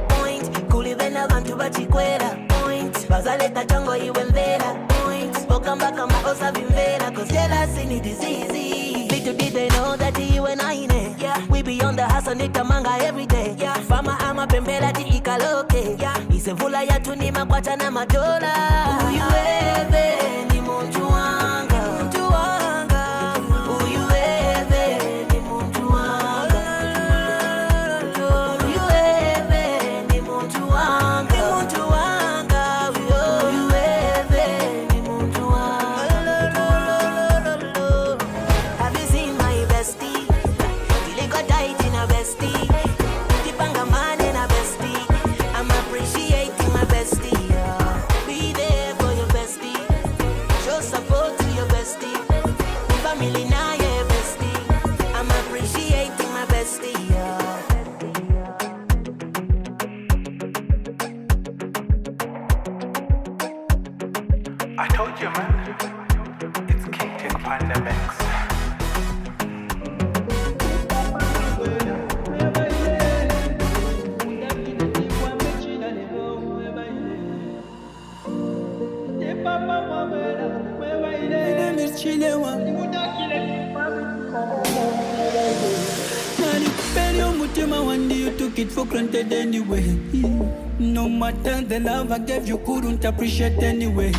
Point. Kulivena vantu vachikwera. Point. Bazaleta chango iwembera. Point. Okamba kama osa vimvera. Cause jealousy ni disease. Little did they know that you and I we be on the hustle nitamanga every day. Fama ama pembela di ikaloke. Isevula ya tuni makwacha na madola. Uyuebe ni muntu wanga. Uyuebe ni muntu wanga. Uyuebe ni muntu wanga. Uyuebe ni muntu wanga. Have you seen my bestie? Tight in a bestie, Kipanga man in a bestie. I'm appreciating my bestie. Be there for your bestie. Show support to your bestie. Family now your bestie. I'm appreciating my bestie. I told you, man. It's King Tech Pandemics. You took it for granted anyway. No matter the love I gave you, couldn't appreciate anyway.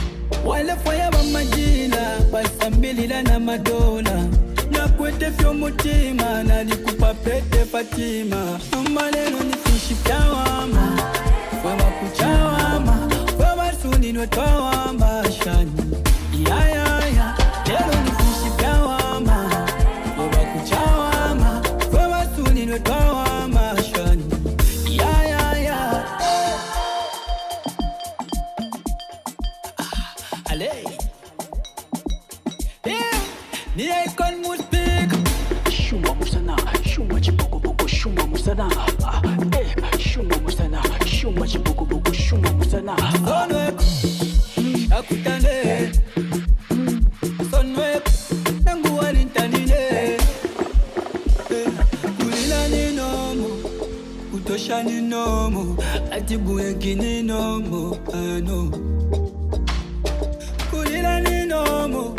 Wale fire wa majina, pasa mbili na madola. Na kwete fyo mutima, na nikupa pete Fatima. Maneno ni fishi pyawama, fwema kuchawama. Fwema suni nwetwawama, shani. Ya, lero ni fishi pyawama, fwema kuchawama. Fwema suni nwetwawama, shani. Ya. Allez. Ni icon mustik. Shuma musana, shuma chiboko shuma musana. Shuma musana, shuma chiboko shuma musana. Sonwek, akutane. Sonwek, nangu walintanine. Kulila ni nomo, utosha ni nomo, atibuye kini nomo, ano. Kulila ni nomo,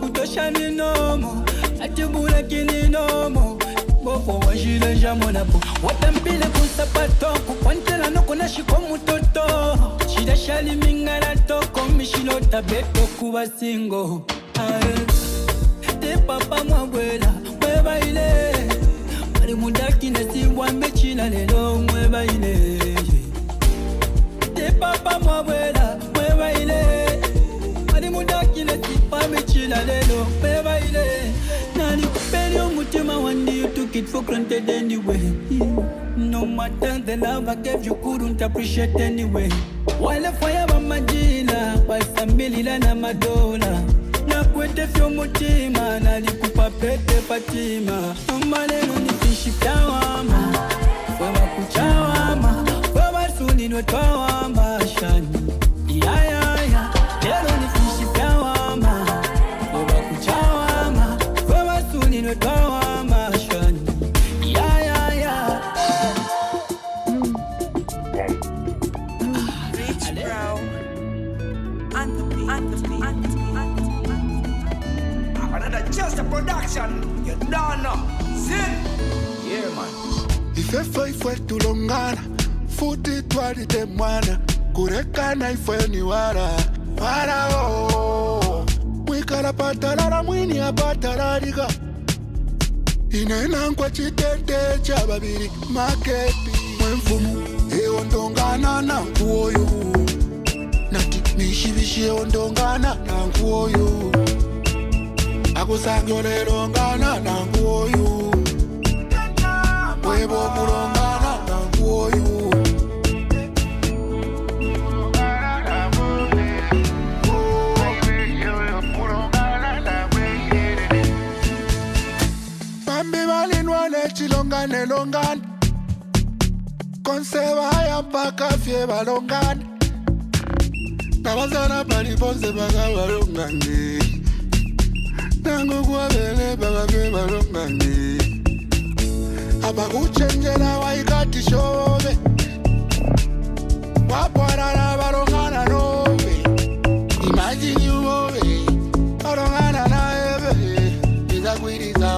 utosha ni nomo, atibula kini nomo. Boko wajile jamona po watambile kusapato kukwantela no kona shikomu toto shida shali mingala toko mishilo tabeto kuwa singo te papa mwabwela webaile ali mudaki nesiwambe chila lelo mwebaile te papa mwabwela mwebaile ali mudaki nesiwambe chila lelo mwebaile nani kupeli umutima wandi you took it for granted anyway no matter the love I gave you couldn't appreciate anyway wale fire bamajila wasambili na madola na kwete fyo mutima nalikupa pete patima maneno ni fishi tawama wewa kuchawama wewa suni nwetwawama shani ya lero ni fishi tawama wewa kuchawama wewa suni nwetwawama shani ya Rich Brown. Another just a production. You don't know. Zin. Yeah, man. Ifefe ifwe tulongana futi twalite mwana kurekana ifwe ni wara mwikala patalala mwini apatalaliga inenangwa chitete cha babiri maketi mwenfumu eondongana na nkuoyo nati nishibishi eondongana na nkuoyo akusangyolelongana na nkuoyo webo kulongana na nkuoyo bambi balinwane chilongane longane konseba ya mpaka fye balongane nabazana balibonze baga balongane nango kwabele baga fye balongane abakuchenjela waikati shobe wapwarala balongana nobe imagine you obe balongana na ebe izakwiriza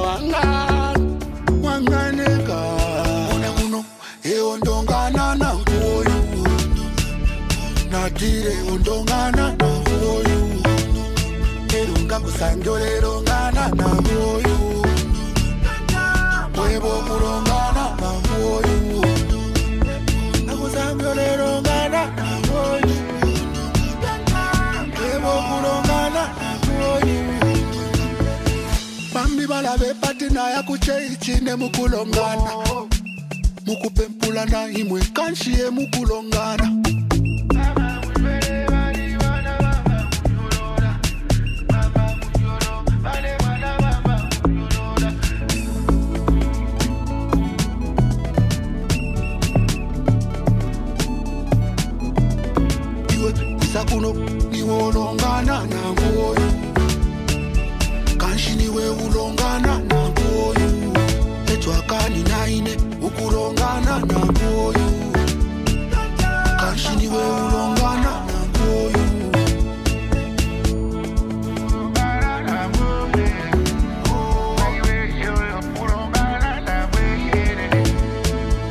wanganeka una kuno eondongana na nkuoyo natire ondongana na nkuoyo erunga kusanjolelongana na nkuoyo webo kulongana na nkuoyo nakusanjolelongana na nkuoyo webo kulongana na nkuoyo bambi balabe patina ya kucheichine mukulongana mukupempulana imwe kanshiye mukulongana iwe isakuno niwolongana na ngoyo kanshiniwe ulongana na nkoyo etwakani naine ukulongana na nkoyo kanshiniwe ulongana na nkoyo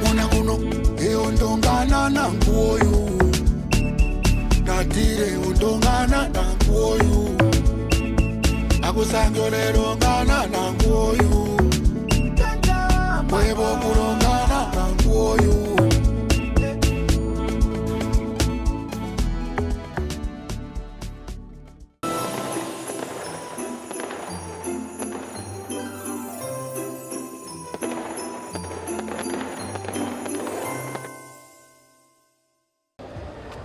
mona kuno eondongana na nkoyo natire ondongana na nkoyo akusangolelongana na nkuoyo webo kulongana na nkuoyo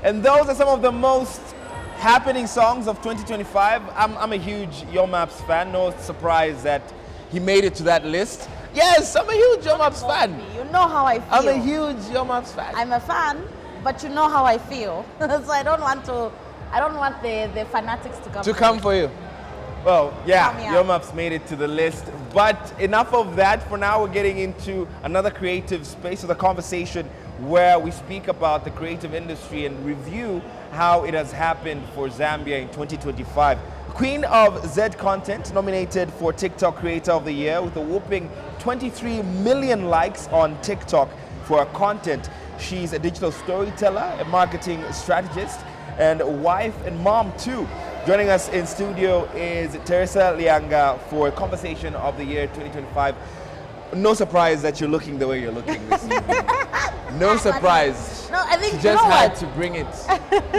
And those are some of the most happening songs of 2025. I'm a huge Yo Maps fan. No surprise that he made it to that list. Yes, I'm a huge Yo Maps fan. You know how I feel. I'm a huge Yo Maps fan. I'm a fan, but you know how I feel. So I don't want the fanatics to come for you. Well, yeah, Yo out. Maps made it to the list. But enough of that. For now, we're getting into another creative space of the conversation where we speak about the creative industry and review how it has happened for Zambia in 2025. Queen of Z Content, nominated for TikTok Creator of the Year with a whopping 23 million likes on TikTok for her content. She's a digital storyteller, a marketing strategist, and a wife and mom too. Joining us in studio is Teresa Lianga for Conversation of the Year 2025. no surprise that you're looking the way you're looking this evening. No surprise. No, I think She you just know had what? to bring it.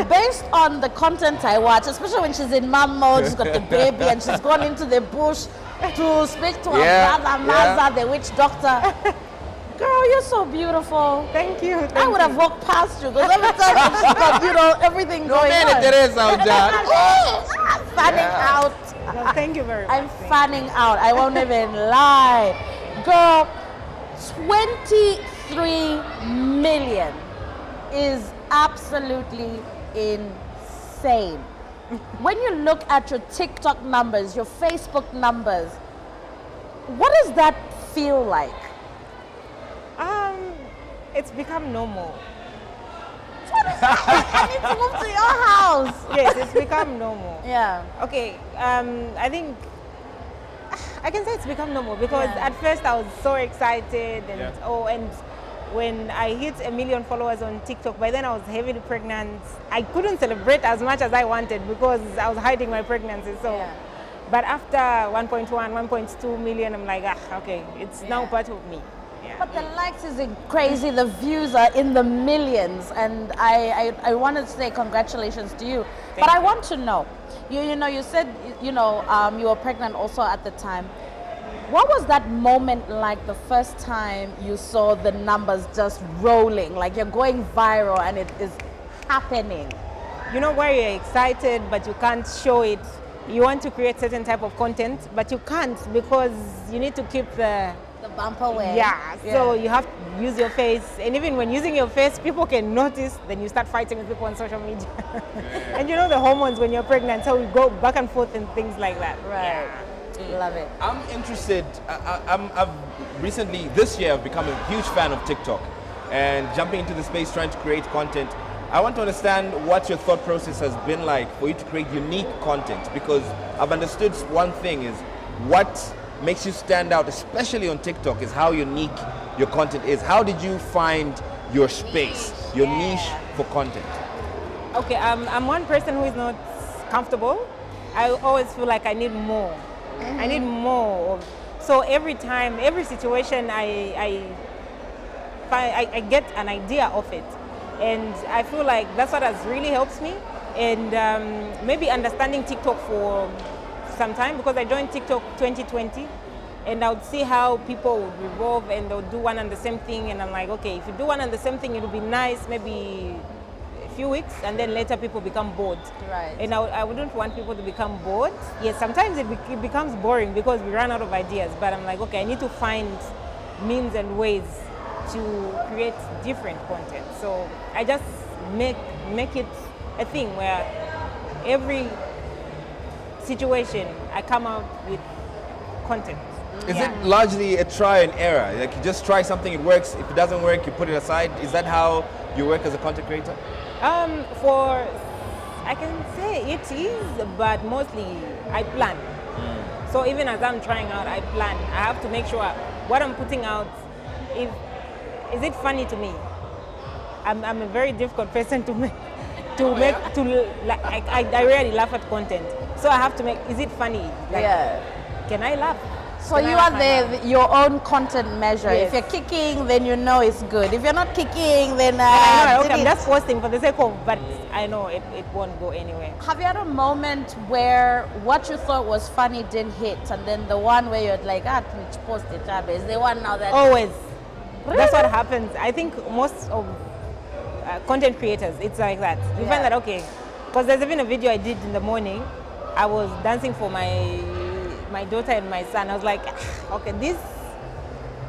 Based on the content I watch, especially when she's in mom mode, she's got the baby and she's gone into the bush to speak to her brother, Maza, the witch doctor. Girl, you're so beautiful. Thank you. I would have walked past you because every time she's got, everything going on. Teresa, I'm fanning out. No, thank you very much. I'm fanning out. I won't even lie. Girl, 23 million is absolutely insane. When you look at your TikTok numbers, your Facebook numbers, what does that feel like? It's become normal. I need to move to your house. Yes, it's become normal. Yeah. Okay, I think I can say it's become normal because at first I was so excited and and when I hit 1 million followers on TikTok, by then I was heavily pregnant. I couldn't celebrate as much as I wanted because I was hiding my pregnancy. So, but after 1.1, 1.2 million, I'm like, okay, it's now part of me. But the likes is crazy, the views are in the millions, and I wanted to say congratulations to you. But I want to know, you said, you were pregnant also at the time. What was that moment like the first time you saw the numbers just rolling, like you're going viral and it is happening? You know where you're excited, but you can't show it. You want to create certain type of content, but you can't because you need to keep the bumper way. Yeah, so you have to use your face, and even when using your face, people can notice, then you start fighting with people on social media. And you know the hormones when you're pregnant, so we go back and forth and things like that. Right. Love it. I'm interested, I've recently, this year, I've become a huge fan of TikTok and jumping into the space trying to create content. I want to understand what your thought process has been like for you to create unique content, because I've understood one thing is what makes you stand out, especially on TikTok, is how unique your content is. How did you find your space, your niche for content? Okay, I'm one person who is not comfortable. I always feel like I need more. I need more. So every time, every situation, I get an idea of it. And I feel like that's what has really helped me. And maybe understanding TikTok for some time, because I joined TikTok 2020, and I would see how people would revolve and they would do one and the same thing, and I'm like, okay, if you do one and the same thing, it would be nice, maybe a few weeks, and then later people become bored. Right. And I wouldn't want people to become bored. Yes, sometimes it becomes boring because we run out of ideas, but I'm like, okay, I need to find means and ways to create different content. So I just make it a thing where every situation I come out with content. Is it largely a try and error? Like you just try something, it works. If it doesn't work, you put it aside. Is that how you work as a content creator? I can say it is, but mostly I plan. So even as I'm trying out, I plan. I have to make sure what I'm putting out, is it funny to me? I'm a very difficult person to make. I rarely laugh at content. So I have to make, is it funny? Like, can I laugh? So you are your own content measure. Yes. If you're kicking, then you know it's good. If you're not kicking, then I'm just posting for the sake of, but I know it won't go anywhere. Have you had a moment where what you thought was funny didn't hit, and then the one where you're like, post it, is the one now that... Always. Really? That's what happens. I think most of content creators, it's like that. You find that, okay, because there's even a video I did in the morning. I was dancing for my daughter and my son. I was like, okay, this,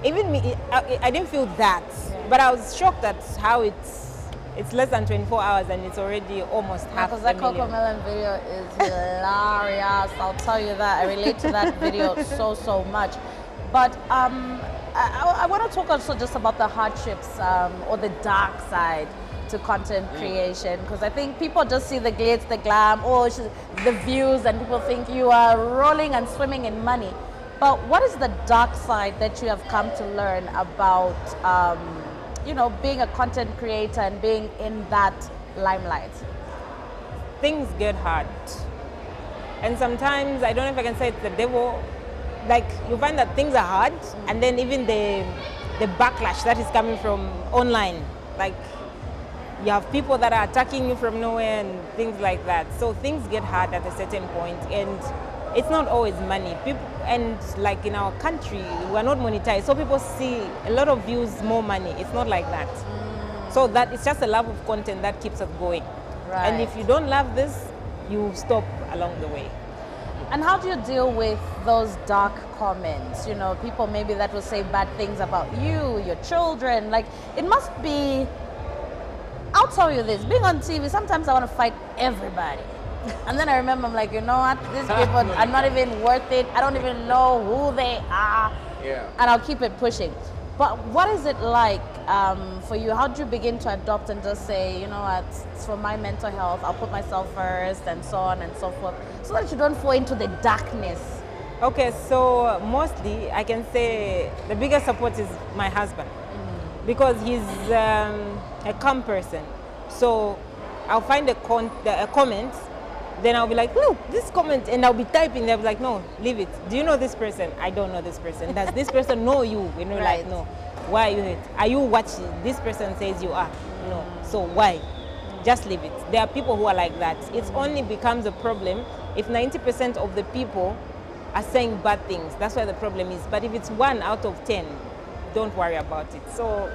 even me, I didn't feel that, but I was shocked at how it's less than 24 hours and it's already almost half a million. Because that Cocomelon video is hilarious, I'll tell you that. I relate to that video so much. But I want to talk also just about the hardships or the dark side to content creation, because I think people just see the glitz, the glam, the views, and people think you are rolling and swimming in money. But what is the dark side that you have come to learn about, being a content creator and being in that limelight? Things get hard. And sometimes, I don't know if I can say it's the devil, like you find that things are hard, and then even the backlash that is coming from online, like you have people that are attacking you from nowhere and things like that. So things get hard at a certain point, and it's not always money. People, and like in our country, we're not monetized, so people see a lot of views, more money. It's not like that. So that it's just a love of content that keeps us going. Right. And if you don't love this, you stop along the way. And how do you deal with those dark comments? You know, people maybe that will say bad things about you, your children. Like, it must be, I'll tell you this, being on TV, sometimes I want to fight everybody. And then I remember, I'm like, you know what, these people are not even worth it. I don't even know who they are. Yeah. And I'll keep it pushing. But what is it like for you? How do you begin to adopt and just say, you know what, it's for my mental health, I'll put myself first, and so on and so forth, so that you don't fall into the darkness? Okay, so mostly I can say the biggest support is my husband, because he's a calm person. So I'll find a comment, then I'll be like, look, this comment, and I'll be typing, they'll be like, no, leave it. Do you know this person? I don't know this person. Does this person know you? You know, Right. like, no. Why are you here? Are you watching? This person says you are. No. So why? Just leave it. There are people who are like that. It only becomes a problem if 90% of the people are saying bad things. That's why the problem is. But if it's 1 out of 10, don't worry about it. So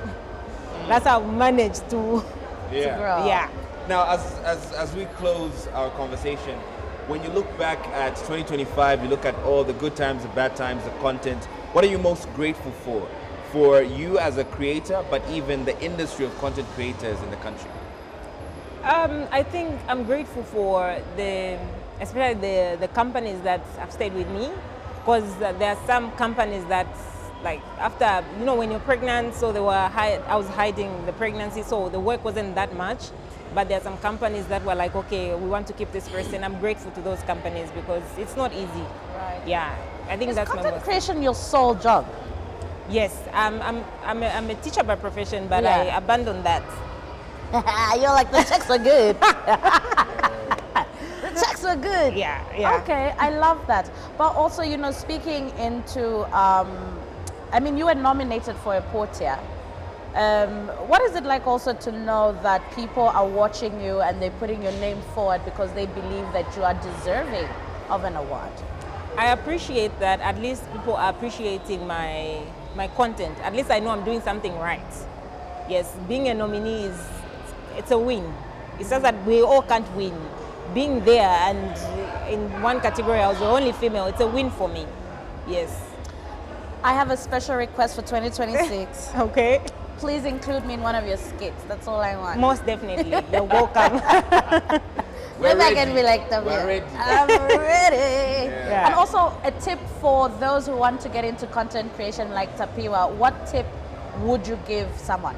that's how I've managed to grow. Yeah. Now, as we close our conversation, when you look back at 2025, you look at all the good times, the bad times, the content, what are you most grateful for you as a creator, but even the industry of content creators in the country? I think I'm grateful for especially the companies that have stayed with me, because there are some companies that, like, after, you know, when you're pregnant, so I was hiding the pregnancy, so the work wasn't that much. But there are some companies that were like, okay, we want to keep this person. I'm grateful to those companies because it's not easy. Right. Yeah, I think Is that's my content most. creation your sole job? Yes, I'm a teacher by profession, but Yeah. I abandoned that. You're like, the checks are good. The checks are good. Yeah, yeah. Okay, I love that. But also, you know, speaking into, I mean, you were nominated for a Portia. What is it like also to know that people are watching you and they're putting your name forward because they believe that you are deserving of an award? I appreciate that at least people are appreciating my content. At least I know I'm doing something right. Yes, being a nominee it's a win. It's just that we all can't win. Being there and in one category I was the only female, it's a win for me. Yes. I have a special request for 2026. Okay. Please include me in one of your skits. That's all I want. Most definitely. You're welcome. Maybe I can be like them. We're ready. I'm ready. Yeah. And also a tip for those who want to get into content creation like Tapiwa. What tip would you give someone?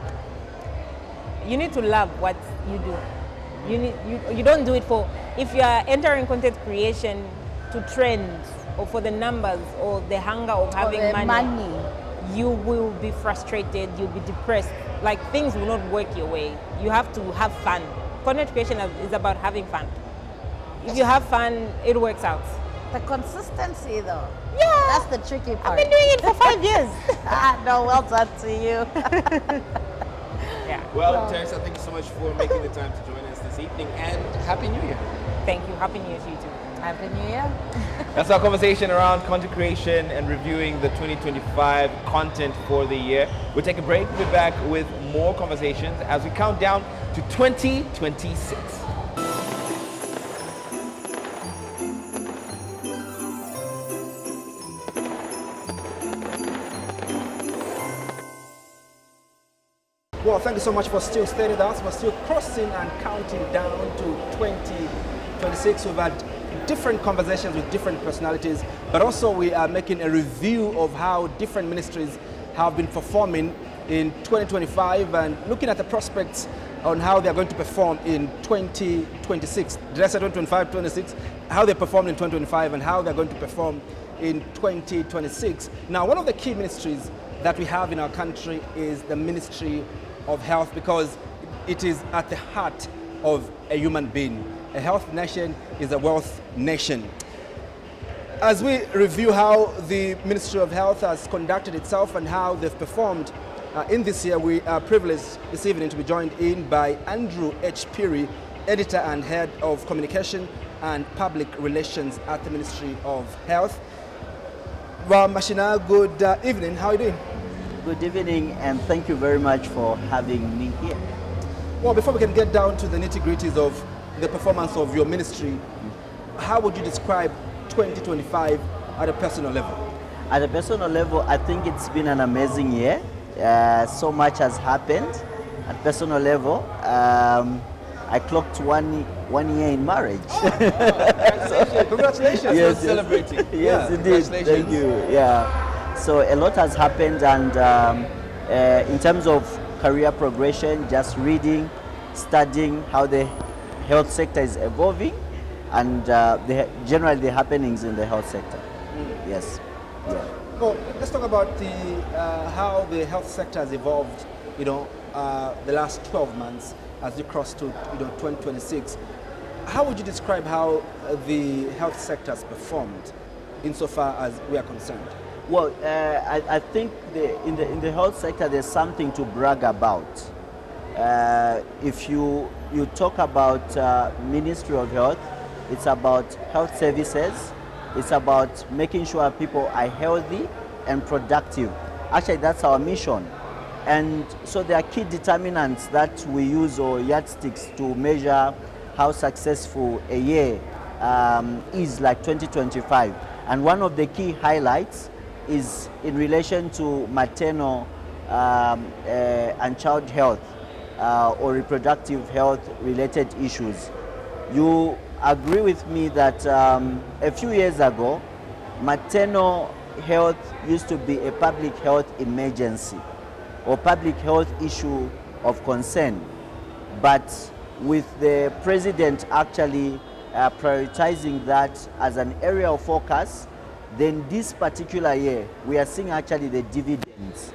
You need to love what you do. You don't do it for, if you are entering content creation to trend or for the numbers or the hunger of having money, you will be frustrated, you'll be depressed. Like, things will not work your way. You have to have fun. Content creation is about having fun. If you have fun, it works out. The consistency though. Yeah. That's the tricky part. I've been doing it for 5 years. No, well done to you. Yeah. Well, Teresa, thank you so much for making the time to join us this evening, and Happy New Year. Thank you. Happy New Year to you too. Happy New Year. That's our conversation around content creation and reviewing the 2025 content for the year. We'll take a break. We'll be back with more conversations as we count down to 2026. Well, thank you so much for still staying with us. We're still crossing and counting down to 2026. We've had different conversations with different personalities, but also we are making a review of how different ministries have been performing in 2025 and looking at the prospects on how they're going to perform in 2026. Did I say 2025, 26? How they performed in 2025 and how they're going to perform in 2026. Now, one of the key ministries that we have in our country is the Ministry of Health, because it is at the heart of a human being. A health nation is a wealth nation. As we review how the Ministry of Health has conducted itself and how they've performed in this year, we are privileged this evening to be joined in by Andrew H. Phiri, Editor and Head of Communication and Public Relations at the Ministry of Health. Well, Mashina, good evening. How are you doing? Good evening, and thank you very much for having me here. Well, before we can get down to the nitty-gritties of the performance of your ministry, how would you describe 2025 at a personal level? At a personal level, I think it's been an amazing year. So much has happened. At personal level, I clocked one year in marriage. Congratulations. Yes, celebrating. Yes, indeed. Thank you. Yeah. So a lot has happened, and in terms of career progression, just reading, studying how the health sector is evolving, and generally the happenings in the health sector. Yes. Yeah. Well, let's talk about how the health sector has evolved, the last 12 months as you cross to 2026. How would you describe how the health sector has performed insofar as we are concerned? Well, I think in the health sector there's something to brag about. If you talk about Ministry of Health, it's about health services. It's about making sure people are healthy and productive. Actually, that's our mission. And so there are key determinants that we use, or yardsticks, to measure how successful a year is, like 2025. And one of the key highlights is in relation to maternal and child health or reproductive health related issues. You agree with me that a few years ago, maternal health used to be a public health emergency or public health issue of concern. But with the president actually prioritizing that as an area of focus, then this particular year, we are seeing actually the dividends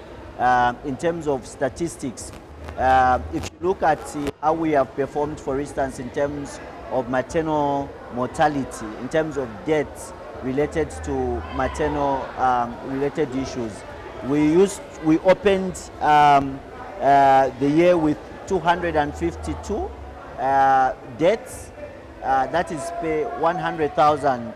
in terms of statistics. If you look at how we have performed, for instance, in terms of maternal mortality, in terms of deaths related to maternal related issues, we opened the year with 252 deaths. That is per 100,000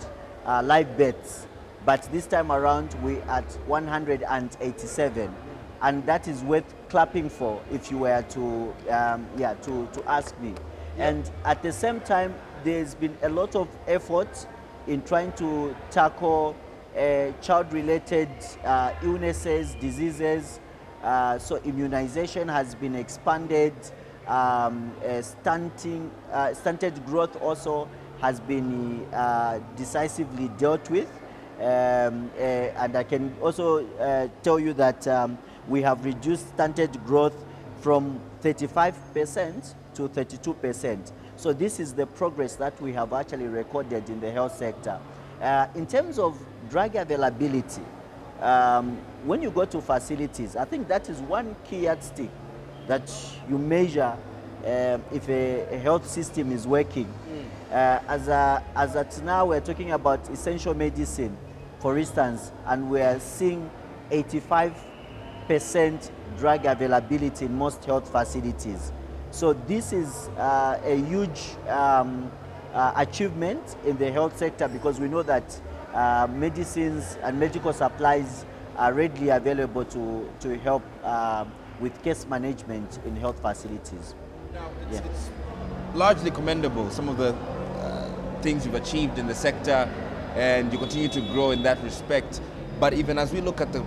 live births. But this time around, we're at 187. And that is worth clapping for if you were to ask me. Yeah. And at the same time, there's been a lot of effort in trying to tackle child-related illnesses, diseases. So immunization has been expanded. Stunted growth also has been decisively dealt with. And I can also tell you that we have reduced stunted growth from 35% to 32%. So this is the progress that we have actually recorded in the health sector. In terms of drug availability, when you go to facilities, I think that is one key yardstick that you measure if a health system is working. As at now, we're talking about essential medicine, for instance, and we're seeing 85% drug availability in most health facilities. So this is a huge achievement in the health sector, because we know that medicines and medical supplies are readily available to help with case management in health facilities. Now, it's largely commendable, some of the things you've achieved in the sector, and you continue to grow in that respect. But even as we look at the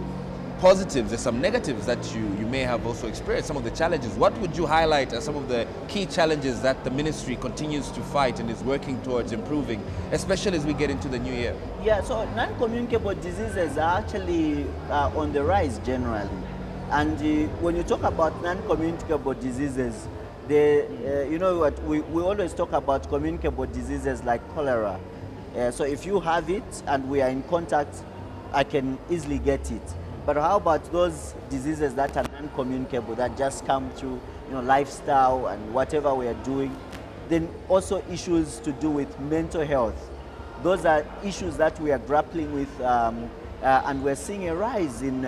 positives, there's some negatives that you may have also experienced, some of the challenges. What would you highlight as some of the key challenges that the ministry continues to fight and is working towards improving, especially as we get into the new year? Yeah, so non-communicable diseases are actually on the rise generally. And when you talk about non-communicable diseases, you know what, we always talk about communicable diseases like cholera. So if you have it and we are in contact, I can easily get it. But how about those diseases that are non-communicable, that just come through, lifestyle and whatever we are doing? Then also issues to do with mental health. those are issues that we are grappling with, and we're seeing a rise in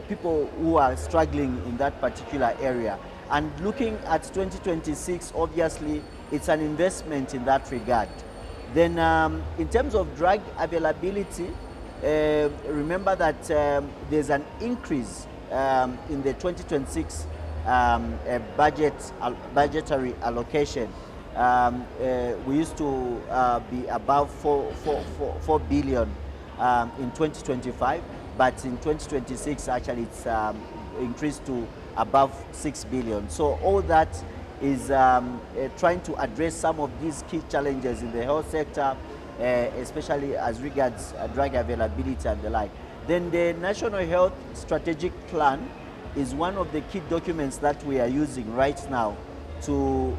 people who are struggling in that particular area. And looking at 2026, obviously, it's an investment in that regard. Then in terms of drug availability, remember that there's an increase in the 2026 budgetary allocation. We used to be above 4 billion in 2025, but in 2026 actually it's increased to above 6 billion. So all that is trying to address some of these key challenges in the health sector, especially as regards drug availability and the like. Then the National Health Strategic Plan is one of the key documents that we are using right now to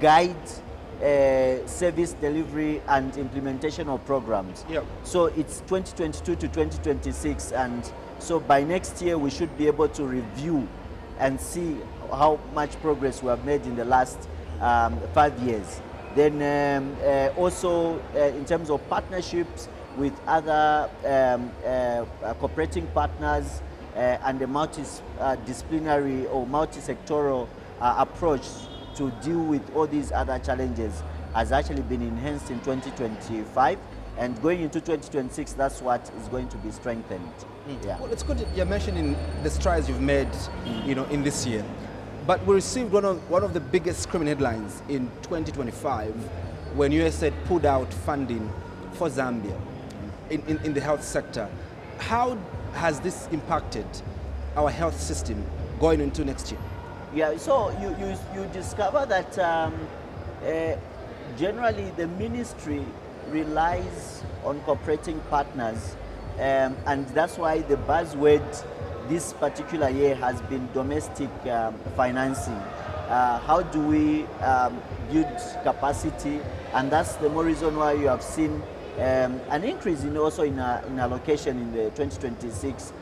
guide service delivery and implementation of programs. Yep. So it's 2022 to 2026, and so by next year we should be able to review and see how much progress we have made in the last 5 years. Then also in terms of partnerships with other cooperating partners and a multidisciplinary or multi-sectoral approach to deal with all these other challenges has actually been enhanced in 2025, and going into 2026, that's what is going to be strengthened. Yeah. Well, it's good you're mentioning the strides you've made, in this year. But we received one of the biggest screaming headlines in 2025 when USAID pulled out funding for Zambia in the health sector. How has this impacted our health system going into next year? Yeah, so you discover that generally the ministry relies on cooperating partners, and that's why the buzzword this particular year has been domestic financing. How do we build capacity? And that's the more reason why you have seen an increase in allocation in the 2026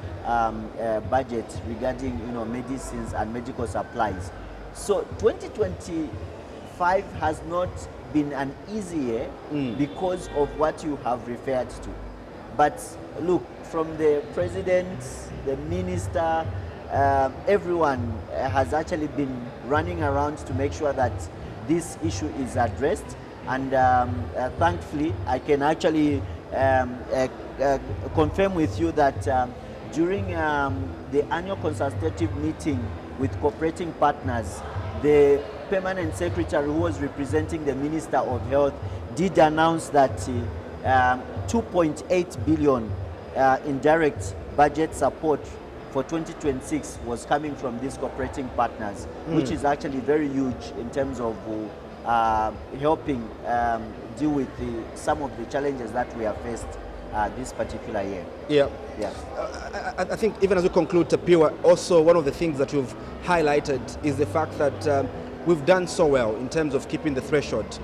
budget regarding medicines and medical supplies. So 2025 has not been an easy year because of what you have referred to. But look, from the president, the minister, everyone has actually been running around to make sure that this issue is addressed. And thankfully, I can actually confirm with you that during the annual consultative meeting with cooperating partners, the permanent secretary who was representing the Minister of Health did announce that 2.8 billion in direct budget support for 2026 was coming from these cooperating partners, which is actually very huge in terms of helping deal with some of the challenges that we have faced this particular year. Yeah. Yeah. I think even as we conclude, Tapiwa, also one of the things that you've highlighted is the fact that we've done so well in terms of keeping the threshold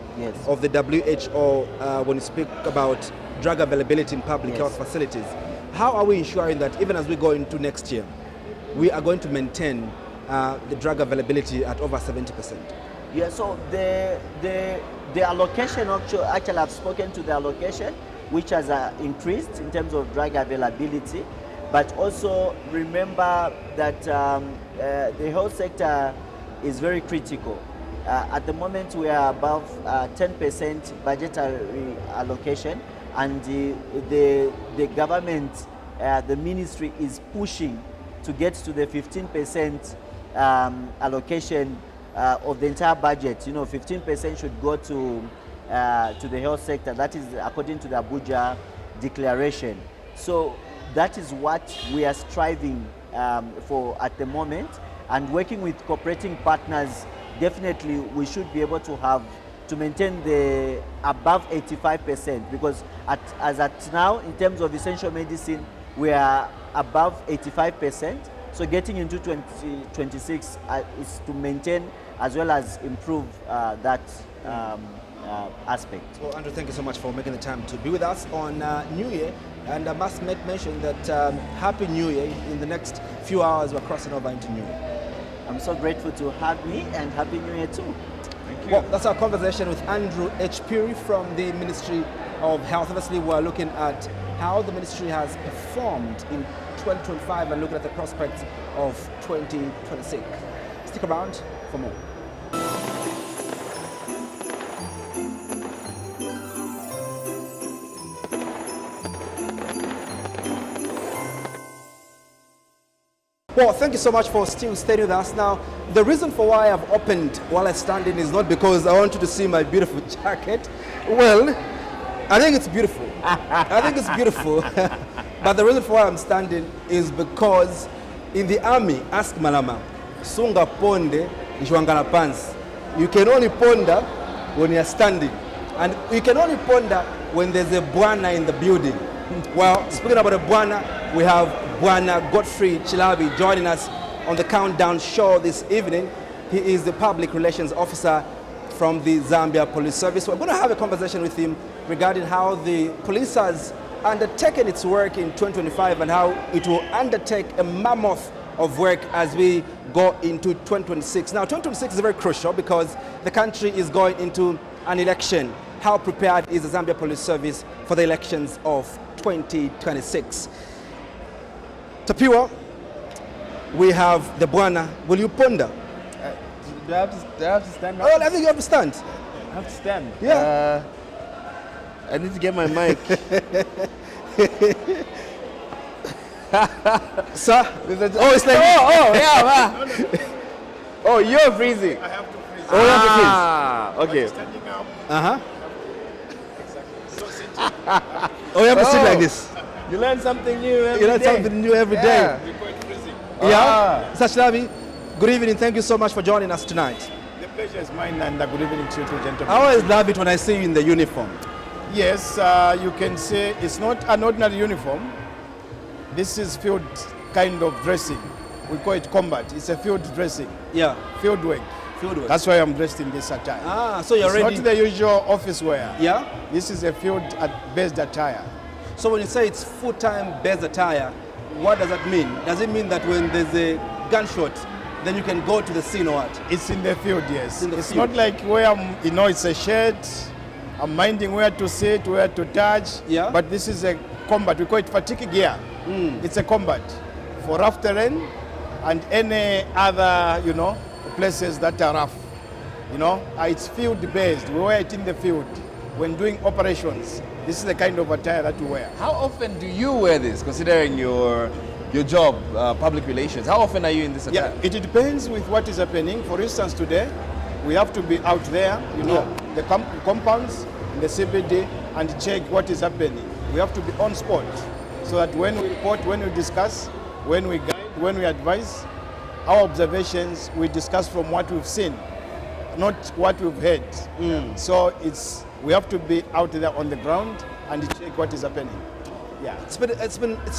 of the WHO when you speak about drug availability in public health facilities. How are we ensuring that even as we go into next year, we are going to maintain the drug availability at over 70%? Yeah, so the allocation, actually I've spoken to the allocation, which has increased in terms of drug availability, but also remember that the health sector is very critical. At the moment we are above 10% budgetary allocation, and the government, the ministry is pushing to get to the 15% allocation of the entire budget. 15% should go to the health sector. That is according to the Abuja Declaration. So that is what we are striving for at the moment, and working with cooperating partners, definitely we should be able to maintain the above 85%, because as at now, in terms of essential medicine, we are above 85%. So getting into 2026 is to maintain as well as improve that aspect. Well, Andrew, thank you so much for making the time to be with us on New Year. And I must make mention that Happy New Year. In the next few hours, we're crossing over into New Year. I'm so grateful to have me, and Happy New Year too. Well, that's our conversation with Andrew H. Puri from the Ministry of Health. Obviously, we're looking at how the ministry has performed in 2025 and looking at the prospects of 2026. Stick around for more. Well, thank you so much for still staying with us. Now, the reason for why I've opened while I'm standing is not because I want you to see my beautiful jacket. Well, I think it's beautiful. I think it's beautiful. But the reason for why I'm standing is because in the army, ask Malama, Sunga ponde, njwangala pants. You can only ponder when you're standing. And you can only ponder when there's a Bwana in the building. Well, speaking about a Bwana, we have Bwana Godfrey Chilabi joining us on the Countdown show this evening. He is the Public Relations Officer from the Zambia Police Service. We're going to have a conversation with him regarding how the police has undertaken its work in 2025 and how it will undertake a mammoth of work as we go into 2026. Now, 2026 is very crucial because the country is going into an election. How prepared is the Zambia Police Service for the elections of 2026? Tapiwa, we have the Bwana. Will you ponder? Do I have to stand up? Oh, I think you have to stand. I have to stand? Yeah. I need to get my mic. Sir? Oh, it's like yeah, man. Oh, you're freezing. I have to freeze. Oh, you have to freeze. Okay. Uh-huh. Oh, you have to sit like this. You learn something new every day. You learn something new every day. Yeah. Sachlavi, good evening. Thank you so much for joining us tonight. The pleasure is mine, and good evening to you two gentlemen. I always love it when I see you in the uniform. Yes, you can say it's not an ordinary uniform. This is field kind of dressing. We call it combat. It's a field dressing. Yeah. Field work. Field work. That's why I'm dressed in this attire. Ah, so you're it's ready. Not the usual office wear. Yeah. This is a field-based attire. So when you say it's full-time based attire, what does that mean? Does it mean that when there's a gunshot, then you can go to the scene or what? It's in the field, yes. It's It's not like where it's a shed. I'm minding where to sit, where to touch. Yeah. But this is a combat. We call it fatigue gear. It's a combat for rough terrain and any other, places that are rough. It's field-based. We wear it in the field when doing operations. This is the kind of attire that we wear. How often do you wear this, considering your job, public relations? How often are you in this attire? Yeah, it depends with what is happening. For instance, today, we have to be out there, the compounds, the CBD, and check what is happening. We have to be on spot so that when we report, when we discuss, when we guide, when we advise, our observations, we discuss from what we've seen, not what we've heard. So we have to be out there on the ground and check what is happening. Yeah. It's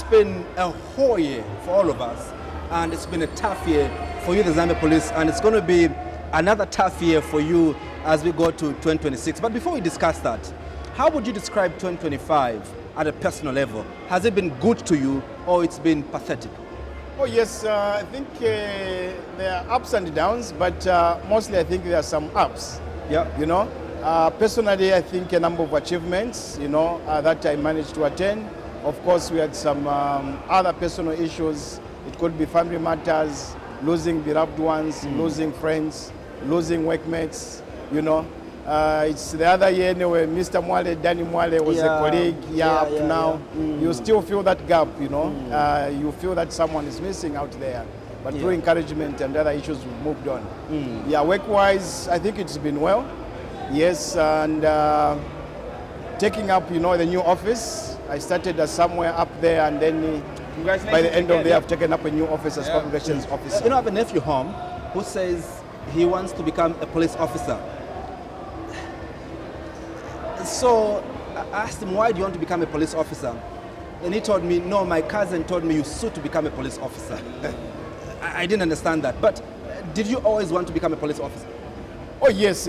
been a whole year for all of us, and it's been a tough year for you, the Zambia Police, and it's going to be another tough year for you as we go to 2026. But before we discuss that, how would you describe 2025 at a personal level? Has it been good to you, or it's been pathetic? Oh yes, I think there are ups and downs, but mostly I think there are some ups. Yeah. Personally, I think a number of achievements, that I managed to attain. Of course, we had some other personal issues. It could be family matters, losing beloved ones, losing friends, losing workmates, It's the other year anyway, Mr. Mwale, Danny Mwale was a colleague, now. You still feel that gap, you feel that someone is missing out there. But through encouragement and other issues, we've moved on. Work-wise, I think it's been well. Yes, and taking up, the new office. I started somewhere up there, and then by the end of the day, I've taken up a new office as public relations officer. I have a nephew home who says he wants to become a police officer. So I asked him, why do you want to become a police officer? And he told me, no, my cousin told me you suit to become a police officer. I didn't understand that. But did you always want to become a police officer? Oh, yes.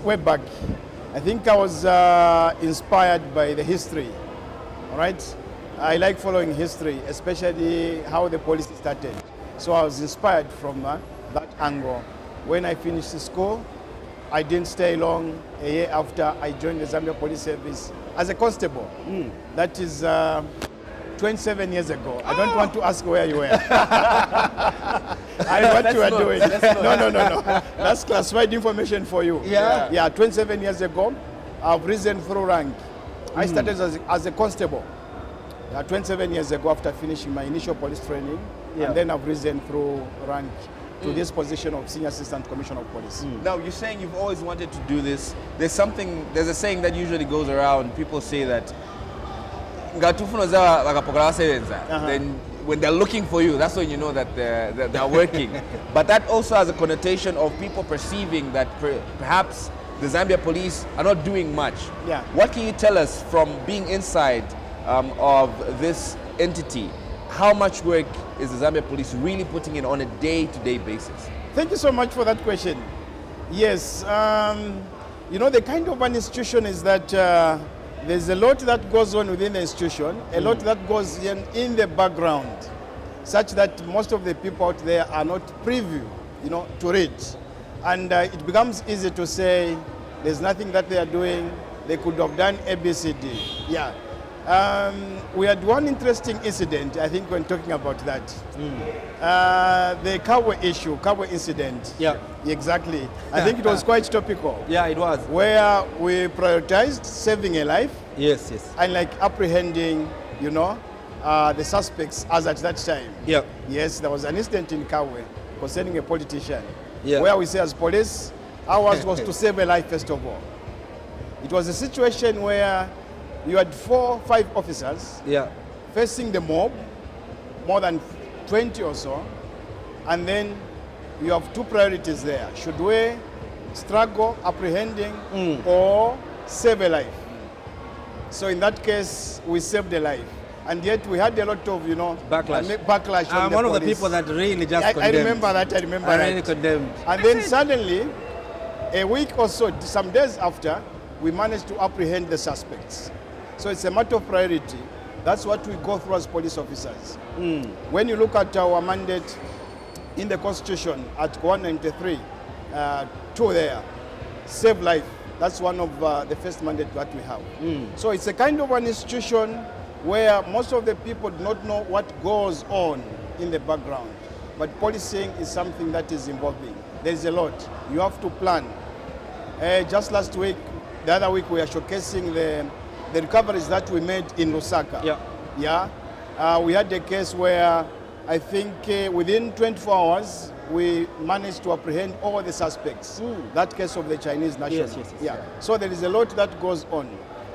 Way back. I think I was inspired by the history. All right? I like following history, especially how the police started. So I was inspired from that angle. When I finished school, I didn't stay long. A year after, I joined the Zambia Police Service as a constable. That is 27 years ago. I don't want to ask where you were and what you were doing. No. That's classified information for you. Yeah, 27 years ago, I've risen through rank. I started as a constable 27 years ago after finishing my initial police training, and then I've risen through rank to this position of Senior Assistant Commissioner of Police. Now, you're saying you've always wanted to do this. There's a saying that usually goes around. People say that then when they're looking for you, that's when you know that they're working. But that also has a connotation of people perceiving that perhaps the Zambia police are not doing much. Yeah. What can you tell us from being inside of this entity? How much work is the Zambia police really putting in on a day-to-day basis? Thank you so much for that question. Yes, the kind of an institution is that there's a lot that goes on within the institution, a lot that goes in the background, such that most of the people out there are not privy, to read. And it becomes easy to say there's nothing that they are doing, they could have done ABCD. Yeah. We had one interesting incident, I think, when talking about that. The Kabwe issue, Kabwe incident. Yeah. Exactly. I think it was quite topical. Yeah, it was. Where we prioritized saving a life. Yes. And apprehending, the suspects as at that time. Yeah. Yes, there was an incident in Kabwe concerning a politician. Yeah. Where we say as police, ours was to save a life first of all. It was a situation where you had 4, 5 officers facing the mob, more than 20 or so, and then you have 2 priorities there. Should we struggle, apprehending, or save a life? So in that case, we saved a life. And yet we had a lot of, backlash from I'm the one police. of the people that really just I condemned. remember that. I really condemned. And then suddenly, a week or so, some days after, we managed to apprehend the suspects. So it's a matter of priority. That's what we go through as police officers. When you look at our mandate in the Constitution, Article 193, 2 there, save life. That's one of the first mandate that we have. So it's a kind of an institution where most of the people do not know what goes on in the background. But policing is something that is involving. There's a lot. You have to plan. Just last week, the other week, we are showcasing the recoveries that we made in Lusaka. We had a case where I think within 24 hours, we managed to apprehend all the suspects. That case of the Chinese national. Yes. So there is a lot that goes on.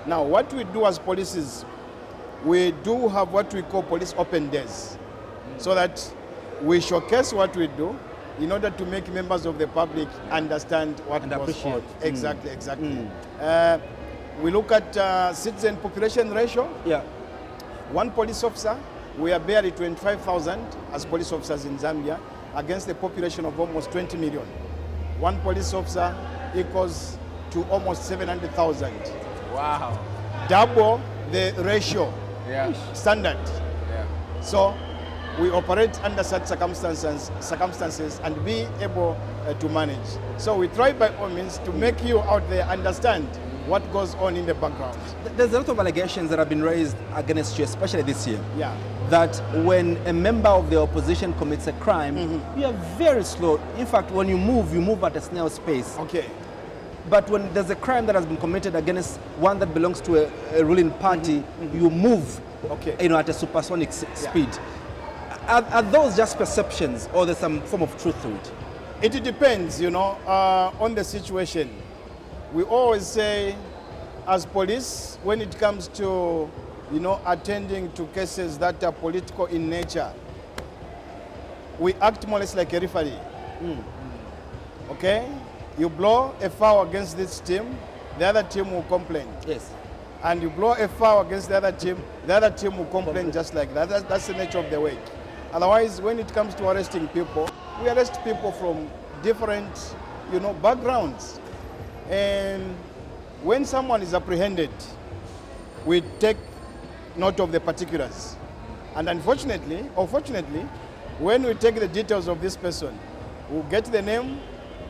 Now, what we do as police is we do have what we call police open days, so that we showcase what we do in order to make members of the public understand what goes on. Exactly. We look at citizen population ratio. One police officer, we are barely 25,000 as police officers in Zambia against a population of almost 20 million. One police officer equals to almost 700,000. Wow. Double the ratio standard. So we operate under such circumstances and be able to manage. So we try by all means to make you out there understand what goes on in the background. There's a lot of allegations that have been raised against you, especially this year. That when a member of the opposition commits a crime, you are very slow. In fact, when you move at a snail's pace. But when there's a crime that has been committed against one that belongs to a ruling party, you move at a supersonic speed. Are those just perceptions, or there's some form of truth to it? It depends, on the situation. We always say, as police, when it comes to, attending to cases that are political in nature, we act more or less like a referee. Okay? You blow a foul against this team, the other team will complain. And you blow a foul against the other team will complain just like that. That's the nature of the work. Otherwise, when it comes to arresting people, we arrest people from different, backgrounds. And when someone is apprehended, we take note of the particulars. And unfortunately, or fortunately, when we take the details of this person, we'll get the name,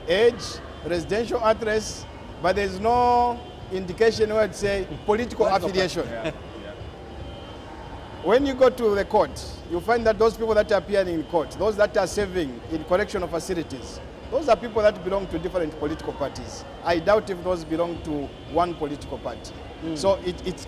age, residential address, but there's no indication where it say political affiliation. When you go to the court, you find that those people that are appearing in court, those that are serving in correctional facilities, those are people that belong to different political parties. I doubt if those belong to one political party. So it's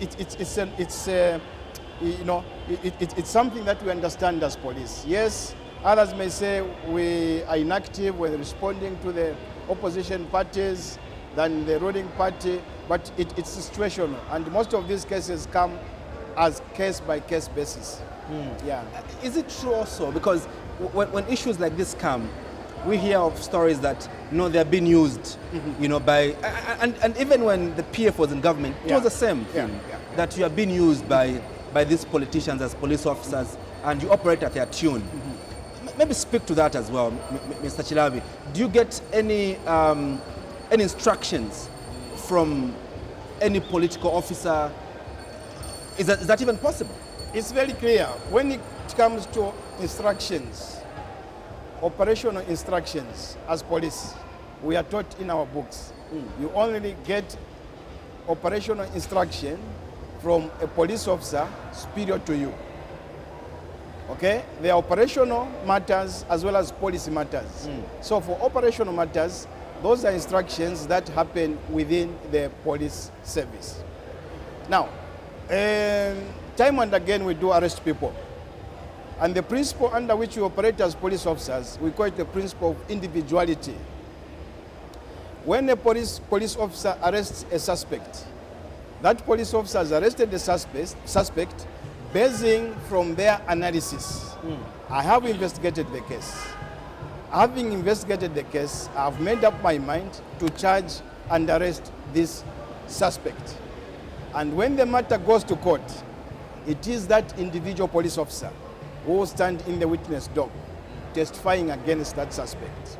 something that we understand as police. Yes, others may say we are inactive when responding to the opposition parties than the ruling party, but it's situational, and most of these cases come as case-by-case basis. Yeah. Is it true also, because when issues like this come, we hear of stories that they're being used, by, and even when the PF was in government, it was the same thing, that you are being used by these politicians as police officers, and you operate at their tune. Maybe speak to that as well, Mr. Chilabi. Do you get any instructions from any political officer? Is that even possible? It's very clear. When it comes to instructions, operational instructions as police, we are taught in our books. You only get operational instruction from a police officer superior to you. Okay? There are operational matters as well as policy matters. So for operational matters, those are instructions that happen within the police service. Now, time and again we do arrest people. And the principle under which we operate as police officers, we call it the principle of individuality. When a police officer arrests a suspect, that police officer has arrested the suspect basing from their analysis. I have investigated the case. Having investigated the case, I have made up my mind to charge and arrest this suspect. And when the matter goes to court, it is that individual police officer who will stand in the witness dock testifying against that suspect.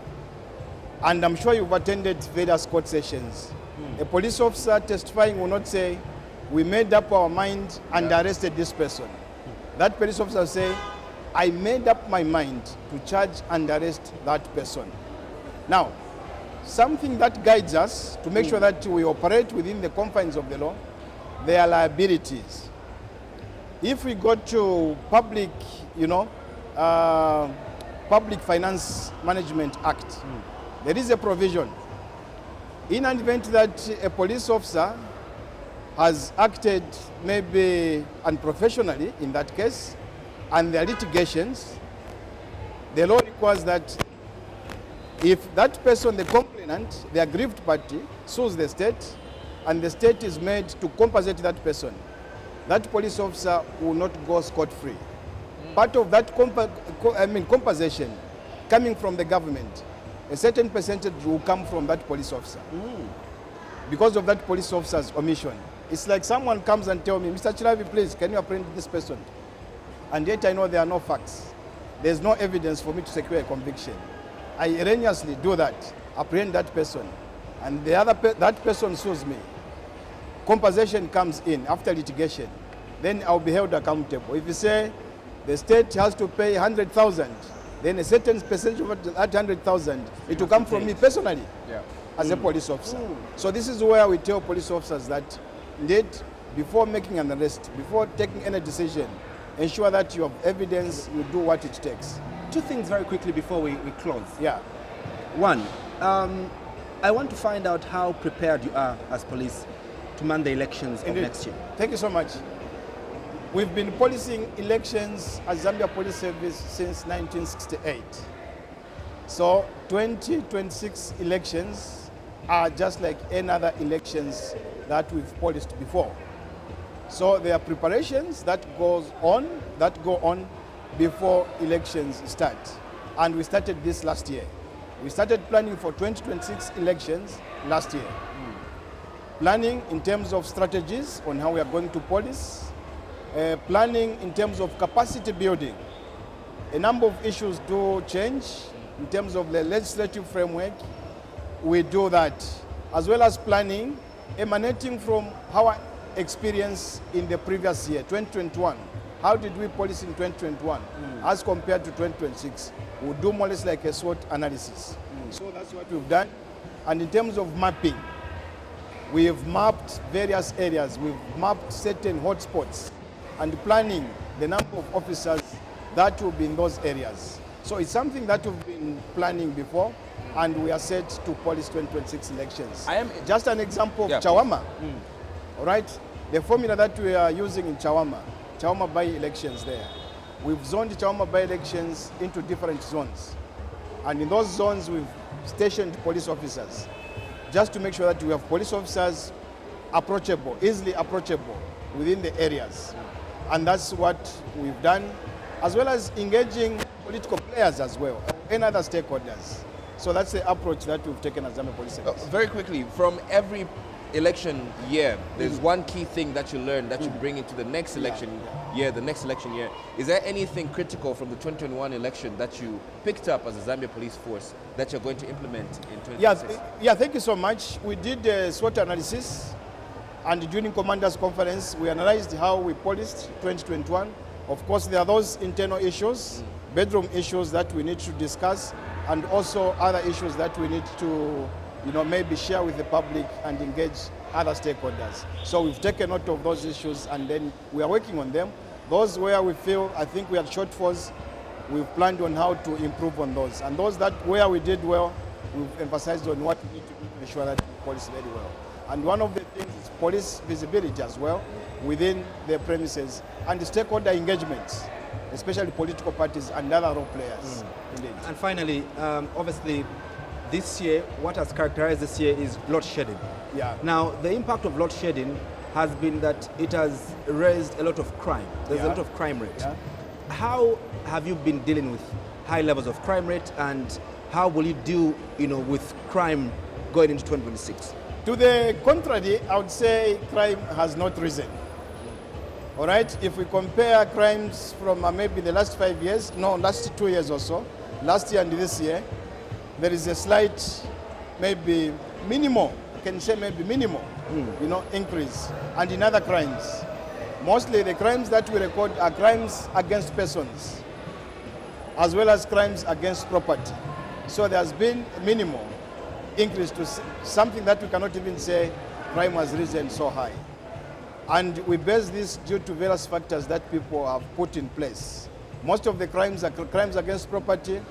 And I'm sure you've attended various court sessions. A police officer testifying will not say, we made up our mind and arrested this person. That police officer will say, I made up my mind to charge and arrest that person. Now, something that guides us to make sure that we operate within the confines of the law, there are liabilities. If we go to Public Finance Management Act, there is a provision. In an event that a police officer has acted maybe unprofessionally in that case, and there are litigations, the law requires that if that person, the complainant, the aggrieved party, sues the state, and the state is made to compensate that person, that police officer will not go scot-free. Part of that compensation coming from the government, a certain percentage will come from that police officer. Because of that police officer's omission. It's like someone comes and tells me, Mr. Chilabi, please, can you apprehend this person? And yet I know there are no facts. There's no evidence for me to secure a conviction. I erroneously do that, apprehend that person, and that person sues me. Compensation comes in after litigation. Then I'll be held accountable. If you say the state has to pay 100,000, then a certain percentage of that 100,000, it will come from me personally as a police officer. So this is where we tell police officers that indeed, before making an arrest, before taking any decision, ensure that you have evidence, you do what it takes. Two things very quickly before we close. Yeah. One, I want to find out how prepared you are as police to man the elections of next year. Thank you so much. We've been policing elections as Zambia Police Service since 1968. So 2026 elections are just like any other elections that we've policed before. So there are preparations that go on before elections start. And we started this last year. We started planning for 2026 elections last year. Planning in terms of strategies on how we are going to police, planning in terms of capacity building. A number of issues do change in terms of the legislative framework. We do that, as well as planning emanating from our experience in the previous year, 2021. How did we police in 2021 as compared to 2026? We'll do more or less like a SWOT analysis. So that's what we've done. And in terms of mapping, we have mapped various areas. We've mapped certain hotspots and planning the number of officers that will be in those areas. So it's something that we've been planning before, and we are set to police 2026 elections. Just an example of Chawama. All right, the formula that we are using in Chawama by-elections there. We've zoned Chawama by-elections into different zones. And in those zones, we've stationed police officers just to make sure that we have police officers approachable, easily approachable within the areas. And that's what we've done, as well as engaging political players as well, and other stakeholders. So that's the approach that we've taken as Zambia Police Service. Very quickly, from every election year, there's one key thing that you learn that you bring into the next election year, Is there anything critical from the 2021 election that you picked up as a Zambia Police Force that you're going to implement in 2026? Yeah, thank you so much. We did a SWOT analysis, and during Commanders Conference, we analyzed how we policed 2021. Of course, there are those internal issues, bedroom issues that we need to discuss, and also other issues that we need to maybe share with the public and engage other stakeholders. So we've taken note of those issues, and then we are working on them. Those where we feel, I think we have shortfalls, we've planned on how to improve on those. And those that where we did well, we've emphasized on what we need to do to ensure that we police very well. And one of the things is police visibility as well within the premises, and the stakeholder engagement, especially political parties and other role players. Indeed. And finally, obviously, this year, what has characterized this year is load shedding. Yeah. Now, the impact of load shedding has been that it has raised a lot of crime. There's a lot of crime rate. Yeah. How have you been dealing with high levels of crime rate, and how will you deal, with crime going into 2026? To the contrary, I would say crime has not risen. All right, if we compare crimes from maybe the last 5 years, last 2 years or so, last year and this year, there is a slight, maybe minimal, increase. And in other crimes, mostly the crimes that we record are crimes against persons, as well as crimes against property. So there has been minimal increase to something that we cannot even say crime has risen so high. And we base this due to various factors that people have put in place. Most of the crimes are crimes against property,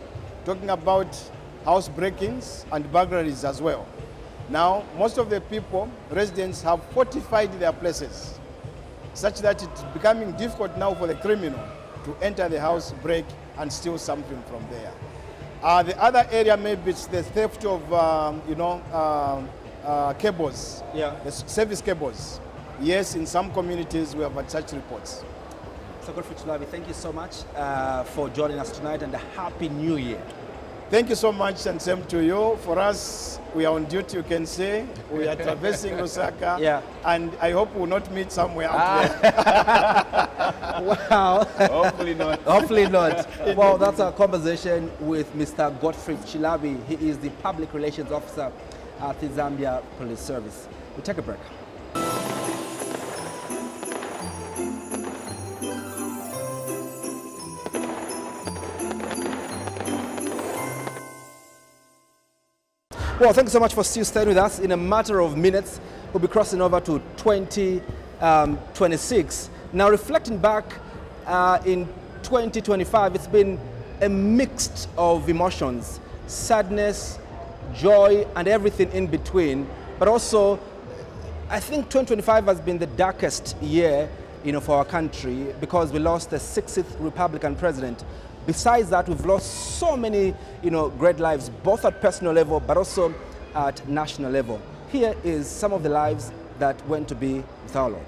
talking about house break-ins and burglaries as well. Now, most of the residents have fortified their places, such that it's becoming difficult now for the criminal to enter the house, break, and steal something from there. The other area, maybe it's the theft of, cables, the service cables. Yes, in some communities we have had such reports. So Godfrey Chilabi, thank you so much for joining us tonight, and a Happy New Year. Thank you so much, and same to you. For us, we are on duty, you can say. We are traversing Lusaka, and I hope we'll not meet somewhere out there. Wow. Hopefully not. Hopefully not. Well, that's our conversation with Mr. Godfrey Chilabi. He is the Public Relations Officer at the Zambia Police Service. We'll take a break. Well, thank you so much for still staying with us. In a matter of minutes, we'll be crossing over to 2026. Now, reflecting back in 2025, it's been a mix of emotions, sadness, joy, and everything in between. But also, I think 2025 has been the darkest year, for our country, because we lost the 60th Republican president. Besides that, we've lost so many, great lives, both at personal level, but also at national level. Here is some of the lives that went to be with our Lord.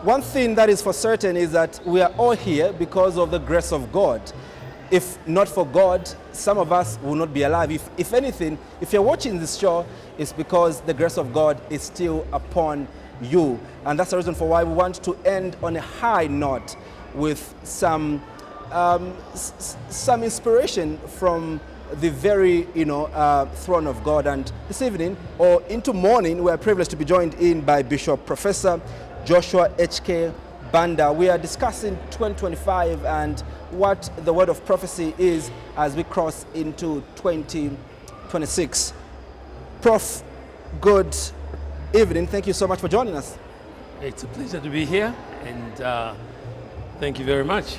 one thing that is for certain is that we are all here because of the grace of God. If not for God, some of us will not be alive. If anything, if you're watching this show, it's because the grace of God is still upon you. And that's the reason for why we want to end on a high note with some inspiration from the very throne of God. And this evening, or into morning, we are privileged to be joined in by Bishop Professor Joshua H.K. Banda. We are discussing 2025 and what the word of prophecy is as we cross into 2026. Prof, good evening. Thank you so much for joining us. It's a pleasure to be here, and thank you very much.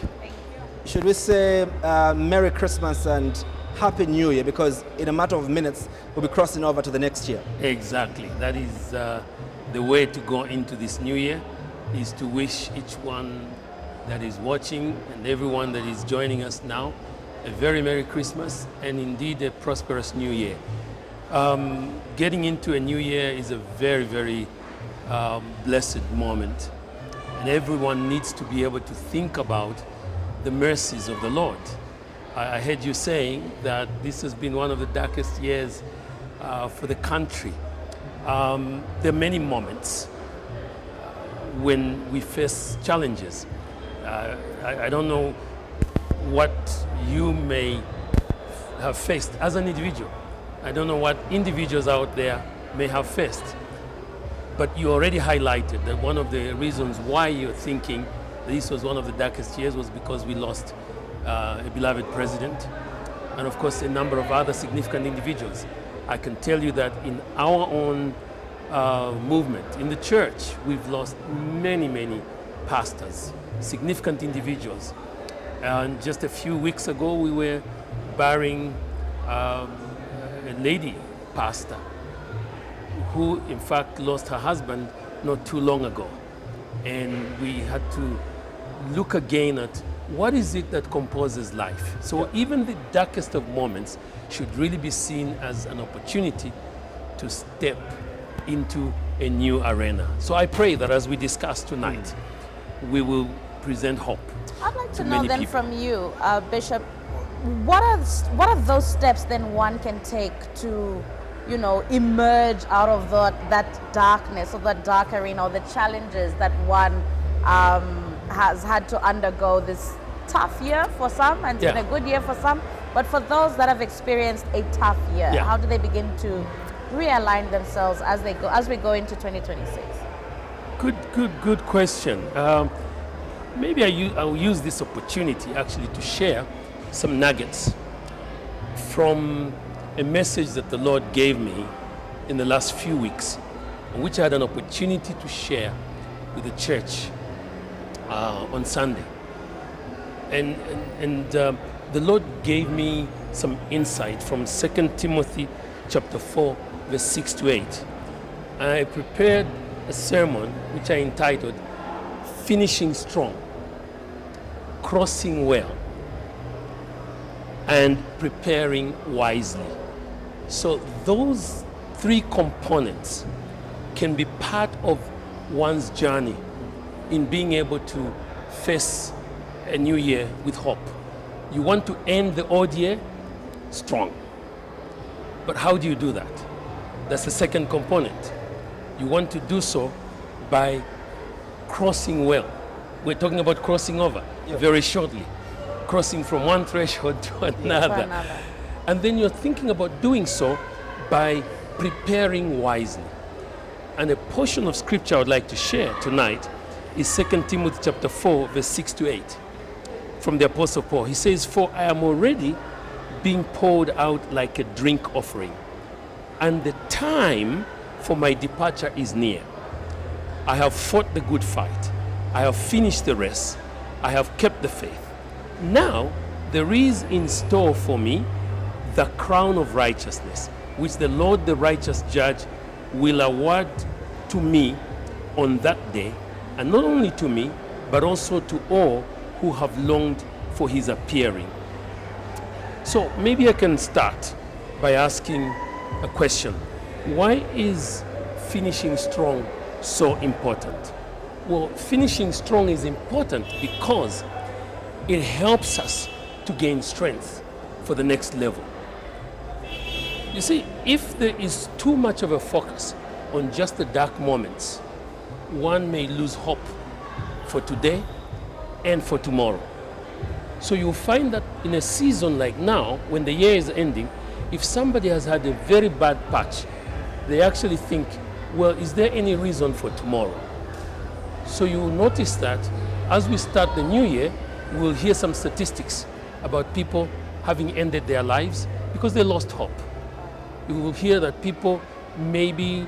Should we say Merry Christmas and Happy New Year, because in a matter of minutes we'll be crossing over to the next year. Exactly. That is the way to go into this new year, is to wish each one that is watching and everyone that is joining us now a very Merry Christmas and indeed a prosperous new year. Getting into a new year is a very, very blessed moment, and everyone needs to be able to think about the mercies of the Lord. I heard you saying that this has been one of the darkest years for the country. There are many moments when we face challenges. I don't know what you may have faced as an individual. I don't know what individuals out there may have faced. But you already highlighted that one of the reasons why you're thinking this was one of the darkest years was because we lost a beloved president, and of course a number of other significant individuals. I can tell you that in our own movement, in the church, we've lost many, many pastors, significant individuals. And just a few weeks ago, we were burying a lady pastor who in fact lost her husband not too long ago. And we had to look again at what is it that composes life. So even the darkest of moments should really be seen as an opportunity to step into a new arena. So I pray that as we discuss tonight, we will present hope. I'd like to know many then people. from you, Bishop, what are those steps then one can take to, emerge out of that darkness or that dark arena, or the challenges that one has had to undergo this tough year for some, and it's been a good year for some, but for those that have experienced a tough year, how do they begin to realign themselves as we go into 2026? Good question. Maybe I'll use this opportunity actually to share some nuggets from a message that the Lord gave me in the last few weeks, which I had an opportunity to share with the church on Sunday. And the Lord gave me some insight from 2 Timothy chapter 4, verse 6 to 8. I prepared a sermon which I entitled Finishing Strong, Crossing Well, and Preparing Wisely. So those three components can be part of one's journey in being able to face a new year with hope. You want to end the old year strong. But how do you do that? That's the second component. You want to do so by crossing well. We're talking about crossing over very shortly. Crossing from one threshold to another. And then you're thinking about doing so by preparing wisely. And a portion of scripture I would like to share tonight is 2 Timothy chapter 4, verse 6 to 8. From the Apostle Paul. He says, "For I am already being poured out like a drink offering, and the time for my departure is near. I have fought the good fight. I have finished the race. I have kept the faith. Now there is in store for me the crown of righteousness, which the Lord, the righteous judge, will award to me on that day, and not only to me, but also to all who have longed for his appearing." So maybe I can start by asking a question. Why is finishing strong so important? Well, finishing strong is important because it helps us to gain strength for the next level. You see, if there is too much of a focus on just the dark moments, one may lose hope for today and for tomorrow. So you'll find that in a season like now, when the year is ending, if somebody has had a very bad patch, they actually think, well, is there any reason for tomorrow? So you will notice that as we start the new year, we will hear some statistics about people having ended their lives because they lost hope. You will hear that people maybe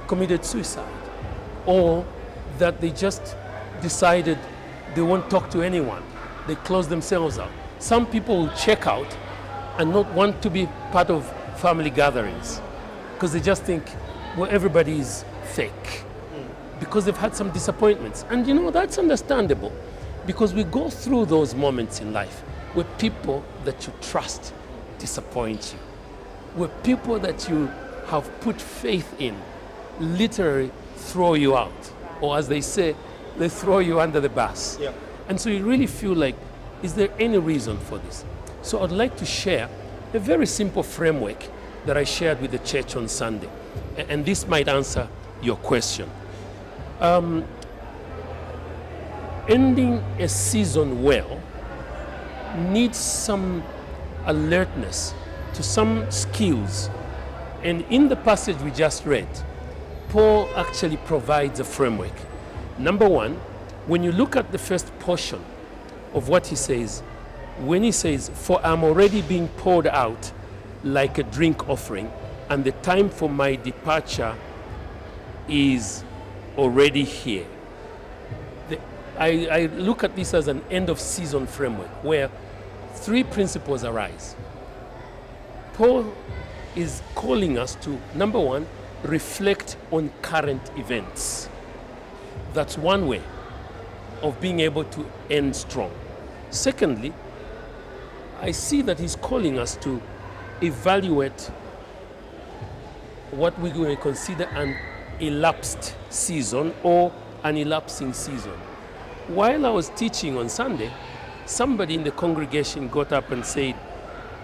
committed suicide or that they just decided they won't talk to anyone. They close themselves out. Some people will check out and not want to be part of family gatherings because they just think, well, everybody is fake because they've had some disappointments. And you know, that's understandable because we go through those moments in life where people that you trust disappoint you, where people that you have put faith in literally throw you out, or as they say, they throw you under the bus. Yeah. And so you really feel like, is there any reason for this? So I'd like to share a very simple framework that I shared with the church on Sunday. And this might answer your question. Ending a season well needs some alertness to some skills. And in the passage we just read, Paul actually provides a framework. Number one, when you look at the first portion of what he says, when he says, for I'm already being poured out like a drink offering, and the time for my departure is already here. I look at this as an end of season framework where three principles arise. Paul is calling us to, number one, reflect on current events. That's one way of being able to end strong. Secondly, I see that he's calling us to evaluate what we're going to consider an elapsed season or an elapsing season. While I was teaching on Sunday, somebody in the congregation got up and said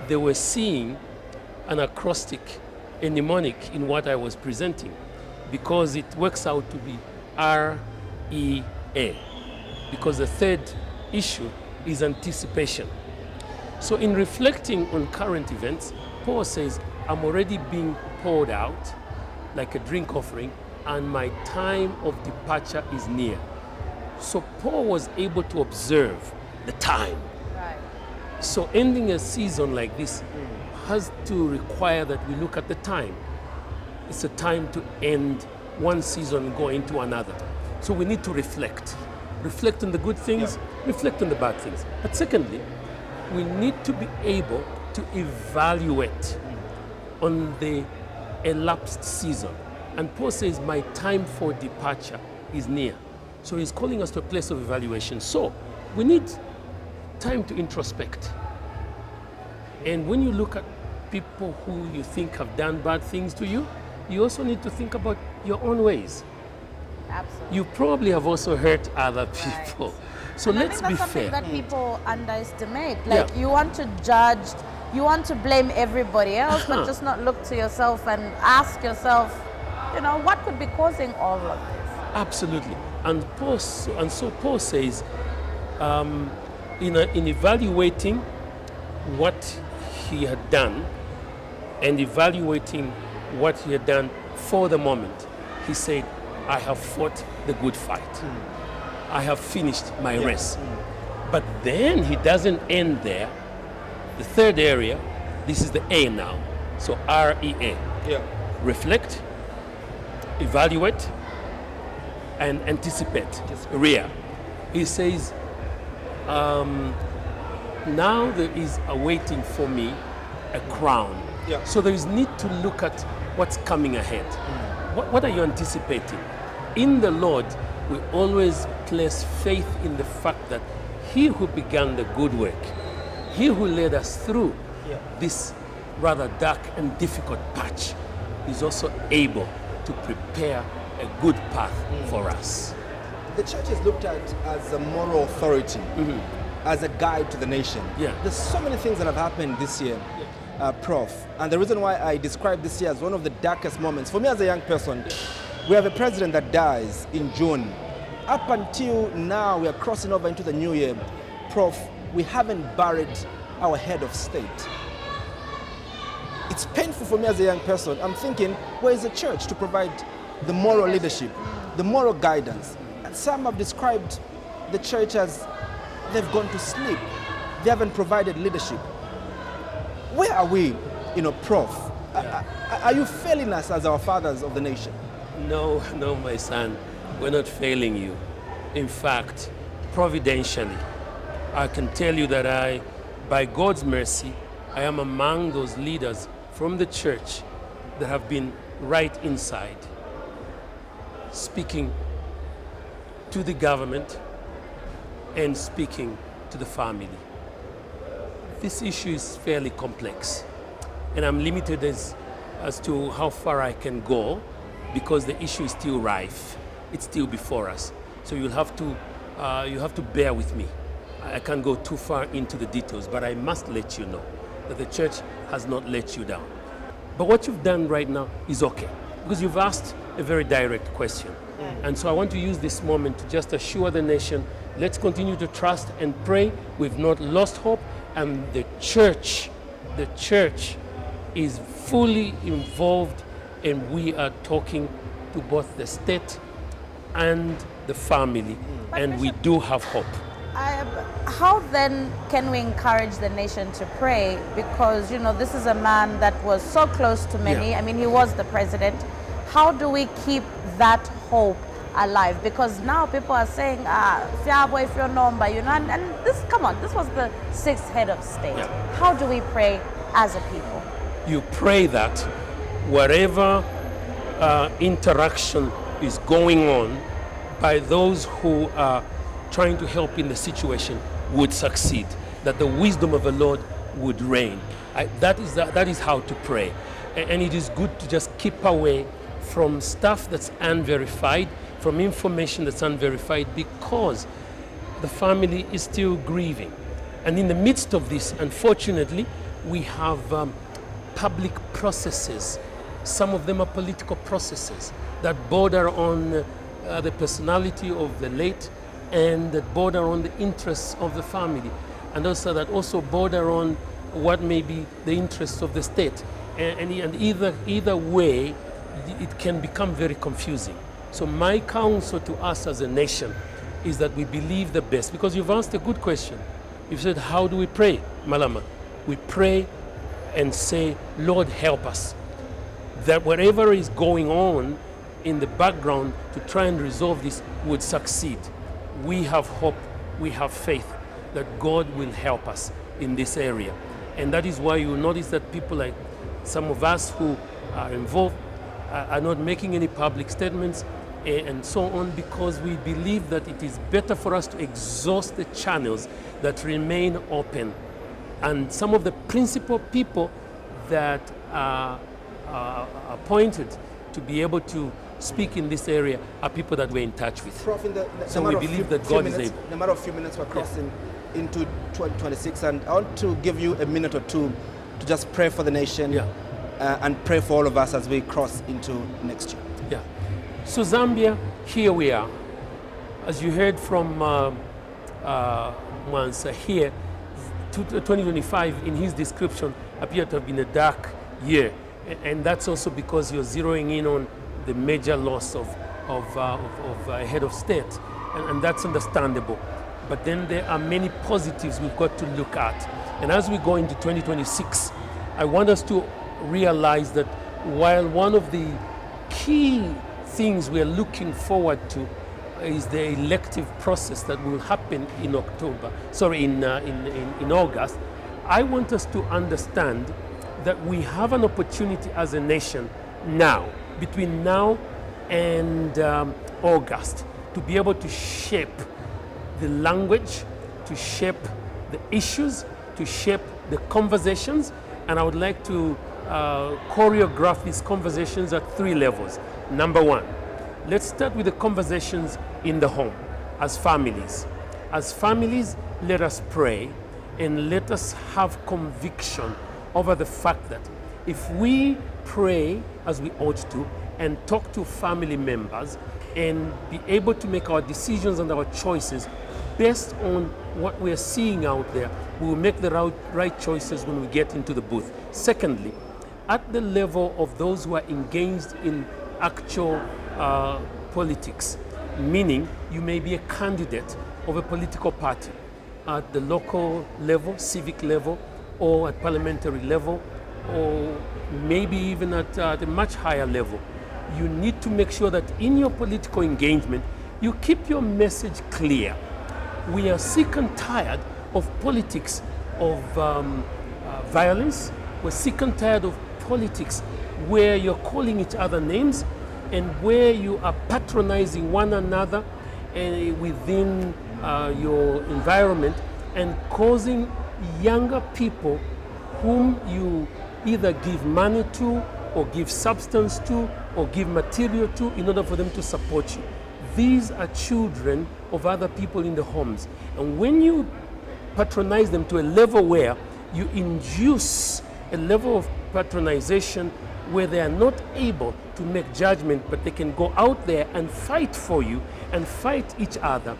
they were seeing an acrostic, a mnemonic in what I was presenting because it works out to be REA, because the third issue is anticipation. So in reflecting on current events, Paul says, I'm already being poured out like a drink offering and my time of departure is near. So Paul was able to observe the time. Right. So ending a season like this has to require that we look at the time. It's a time to end one season and go into another. So we need to reflect. Reflect on the good things, reflect on the bad things. But secondly, we need to be able to evaluate on the elapsed season. And Paul says, my time for departure is near. So he's calling us to a place of evaluation. So we need time to introspect. And when you look at people who you think have done bad things to you, you also need to think about your own ways. Absolutely. You probably have also hurt other people. Right. So and let's I think be that's fair. something that people underestimate. Like Yeah. you want to judge, you want to blame everybody else, Uh-huh. but just not look to yourself and ask yourself, you know, what could be causing all of this? Absolutely. And so Paul says, in evaluating what he had done and evaluating what he had done for the moment, he said, I have fought the good fight. I have finished my race. But then he doesn't end there. The third area, this is the A now. So REA. Yeah. Reflect, evaluate, and anticipate. REA. He says, now there is awaiting for me a crown. Yeah. So there is need to look at what's coming ahead. What are you anticipating? In the Lord, we always place faith in the fact that He who began the good work, He who led us through this rather dark and difficult patch, is also able to prepare a good path for us. the church is looked at as a moral authority, as a guide to the nation. Yeah. There's so many things that have happened this year, Prof. And the reason why I describe this year as one of the darkest moments, for me as a young person, we have a president that dies in June. Up until now, we are crossing over into the new year. Prof, we haven't buried our head of state. It's painful for me as a young person. I'm thinking, where is the church to provide the moral leadership, the moral guidance? And some have described the church as they've gone to sleep. They haven't provided leadership. Where are we, Prof? Are you failing us as our fathers of the nation? No, my son. We're not failing you. In fact, providentially, I can tell you that by God's mercy, I am among those leaders from the church that have been right inside, speaking to the government and speaking to the family. This issue is fairly complex, and I'm limited as to how far I can go because the issue is still rife. It's still before us. So you have to bear with me. I can't go too far into the details, but I must let you know that the church has not let you down. But what you've done right now is okay, because you've asked a very direct question. And so I want to use this moment to just assure the nation, let's continue to trust and pray. We've not lost hope, and the church is fully involved, and we are talking to both the state and the family, and we do have hope. How then can we encourage the nation to pray? Because, this is a man that was so close to many. Yeah. I mean, he was the president. How do we keep that hope alive? Because now people are saying, Fiabo, if your number, and this, come on, this was the 6th head of state. Yeah. How do we pray as a people? You pray that whatever interaction is going on by those who are trying to help in the situation would succeed, that the wisdom of the Lord would reign. That is how to pray. And it is good to just keep away from stuff that's unverified, from information that's unverified, because the family is still grieving. And in the midst of this, unfortunately, we have public processes. Some of them are political processes that border on the personality of the late, and that border on the interests of the family, and also that also border on what may be the interests of the state. And either way, it can become very confusing. So my counsel to us as a nation is that we believe the best, because you've asked a good question. You've said, how do we pray, Malama? We pray and say, Lord, help us. That whatever is going on in the background to try and resolve this would succeed. We have hope, we have faith that God will help us in this area. And that is why you notice that people like some of us who are involved are not making any public statements and so on, because we believe that it is better for us to exhaust the channels that remain open. And some of the principal people that are appointed to be able to speak in this area are people that we're in touch with. Prof, so we believe that God is able. In a matter of few minutes, we're crossing into 2026, and I want to give you a minute or two to just pray for the nation and pray for all of us as we cross into next year. Yeah. So Zambia, here we are. As you heard from Mwansa here, 2025 in his description appeared to have been a dark year. And that's also because you're zeroing in on the major loss of a head of state, and that's understandable. But then there are many positives we've got to look at. And as we go into 2026, I want us to realize that while one of the key things we're looking forward to is the elective process that will happen in August, I want us to understand that we have an opportunity as a nation now, between now and August, to be able to shape the language, to shape the issues, to shape the conversations. And I would like to choreograph these conversations at 3 levels. Number 1, Let's start with the conversations in the home as families. As families, let us pray and let us have conviction over the fact that if we pray as we ought to and talk to family members and be able to make our decisions and our choices based on what we're seeing out there, we will make the right choices when we get into the booth. Secondly, at the level of those who are engaged in actual politics, meaning you may be a candidate of a political party at the local level, civic level, or at parliamentary level, or maybe even at a much higher level. You need to make sure that in your political engagement, you keep your message clear. We are sick and tired of politics of violence. We're sick and tired of politics where you're calling each other names and where you are patronizing one another within your environment and causing younger people whom you either give money to or give substance to or give material to in order for them to support you. These are children of other people in the homes. And when you patronize them to a level where you induce a level of patronization where they are not able to make judgment, but they can go out there and fight for you and fight each other,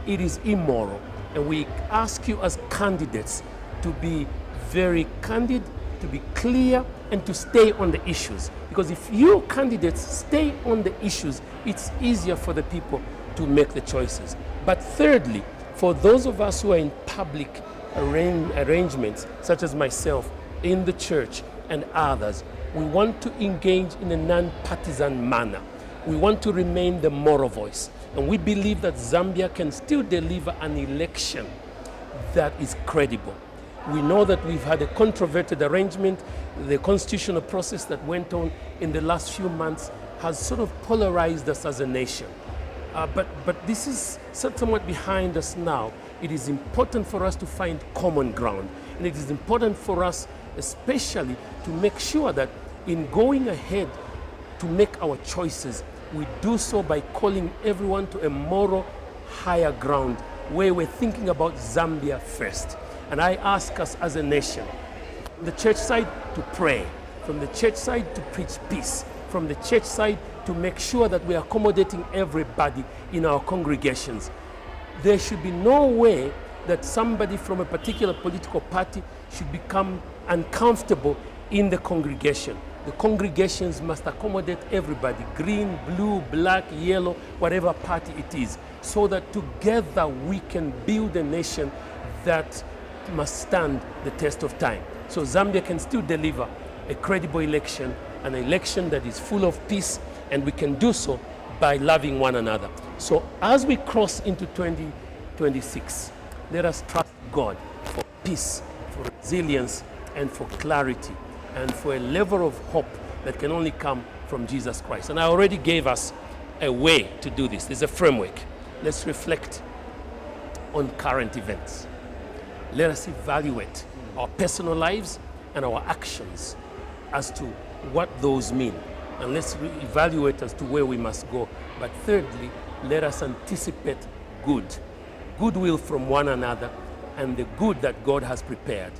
it is immoral. And we ask you as candidates to be very candid, to be clear, and to stay on the issues. Because if you candidates stay on the issues, it's easier for the people to make the choices. But thirdly, for those of us who are in public arrangements, such as myself, in the church and others, we want to engage in a non-partisan manner. We want to remain the moral voice. And we believe that Zambia can still deliver an election that is credible. We know that we've had a controverted arrangement. The constitutional process that went on in the last few months has sort of polarized us as a nation. But this is somewhat behind us now. It is important for us to find common ground. And it is important for us especially to make sure that in going ahead to make our choices, we do so by calling everyone to a moral higher ground where we're thinking about Zambia first. And I ask us as a nation, from the church side to pray, from the church side to preach peace, from the church side to make sure that we are accommodating everybody in our congregations. There should be no way that somebody from a particular political party should become uncomfortable in the congregation. The congregations must accommodate everybody, green, blue, black, yellow, whatever party it is, so that together we can build a nation that must stand the test of time. So Zambia can still deliver a credible election, an election that is full of peace, and we can do so by loving one another. So as we cross into 2026, let us trust God for peace, for resilience, and for clarity, and for a level of hope that can only come from Jesus Christ. And I already gave us a way to do this. There's a framework. Let's reflect on current events. Let us evaluate our personal lives and our actions as to what those mean. And let's evaluate as to where we must go. But thirdly, let us anticipate goodwill from one another and the good that God has prepared.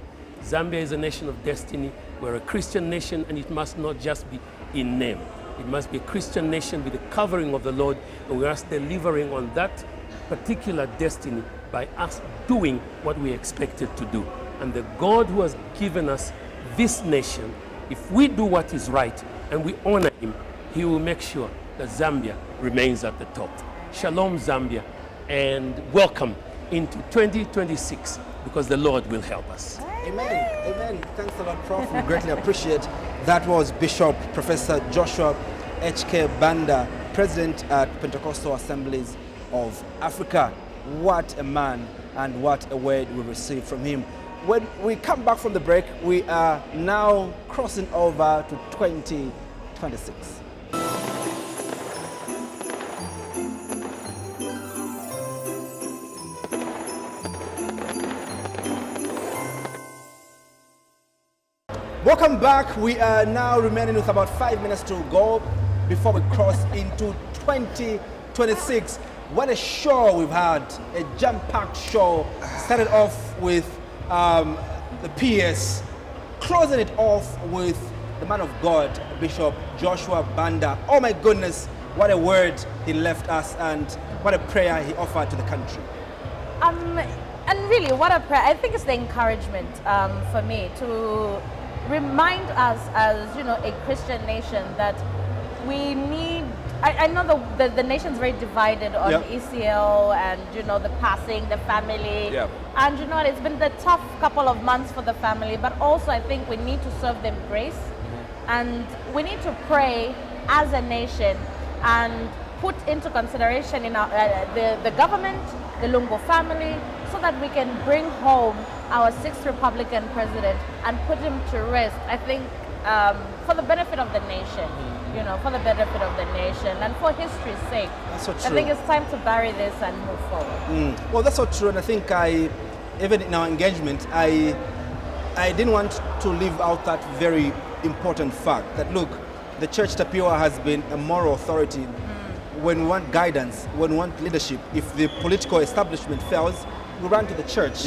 Zambia is a nation of destiny. We're a Christian nation, and it must not just be in name. It must be a Christian nation with the covering of the Lord, and we're us delivering on that particular destiny by us doing what we expected to do. And the God who has given us this nation, if we do what is right and we honor him, he will make sure that Zambia remains at the top. Shalom, Zambia, and welcome into 2026, because the Lord will help us. Amen. Amen. Thanks a lot, Prof. We greatly appreciate. That was Bishop Professor Joshua H.K. Banda, President at Pentecostal Assemblies of Africa. What a man, and what a word we received from him. When we come back from the break, we are now crossing over to 2026. Welcome back. We are now remaining with about 5 minutes to go before we cross into 2026. What a show we've had, a jam-packed show. Started off with the PS, closing it off with the man of God, Bishop Joshua Banda. Oh my goodness, what a word he left us and what a prayer he offered to the country. And really, what a prayer. I think it's the encouragement for me to remind us as, you know, a Christian nation that we need, I know the nation's very divided on ECL and, you know, the passing, the family. And, you know, it's been the tough couple of months for the family, but also I think we need to serve them grace. And we need to pray as a nation and put into consideration in our, the government, the Lungu family, so that we can bring home our 6th Republican president and put him to rest. I think for the benefit of the nation, you know, for the benefit of the nation and for history's sake. That's so true. I think it's time to bury this and move forward. Well, that's so true, and I think even in our engagement, I didn't want to leave out that very important fact that, look, the Church Tapiwa has been a moral authority. When we want guidance, when we want leadership, if the political establishment fails, we run to the church.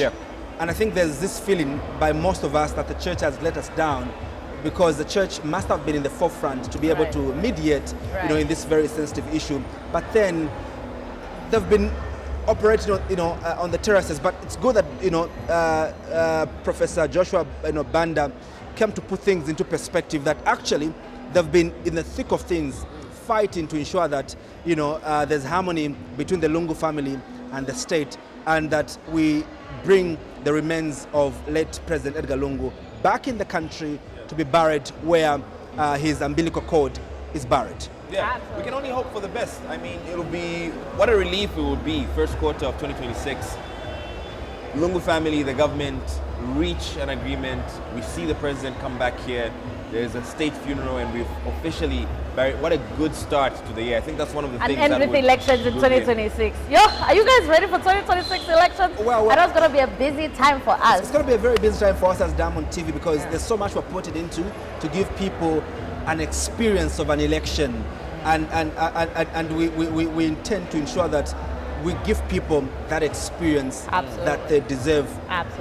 And I think there's this feeling by most of us that the church has let us down because the church must have been in the forefront to be able to mediate, you know, in this very sensitive issue. But then they've been operating, you know, on the terraces. But it's good that, you know, Professor Joshua, you know, Banda came to put things into perspective, that actually they've been in the thick of things, fighting to ensure that, you know, there's harmony between the Lungu family and the state, and that we bring the remains of late President Edgar Lungu back in the country to be buried where his umbilical cord is buried. Yeah, we can only hope for the best. I mean, it'll be, what a relief it would be, first quarter of 2026. Lungu family, the government, reach an agreement. We see the president come back here. There's a state funeral and we've officially buried. What a good start to the year. I think that's one of the things and that end with elections in 2026. Yo, are you guys ready for 2026 elections? Well, I know it's going to be a busy time for us. It's going to be a very busy time for us as Diamond TV because there's so much we're putting into to give people an experience of an election. And we intend to ensure that we give people that experience that they deserve.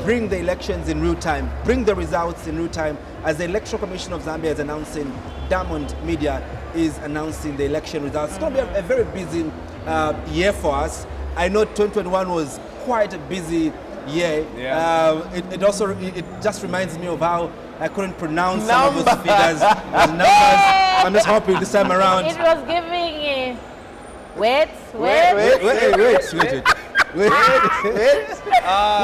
Bring the elections in real time, bring the results in real time. As the Electoral Commission of Zambia is announcing, Diamond Media is announcing the election results. It's going to be a very busy year for us. I know 2021 was quite a busy year. It just reminds me of how I couldn't pronounce some of those figures and numbers. I'm just hoping this time around. It was giving wait. You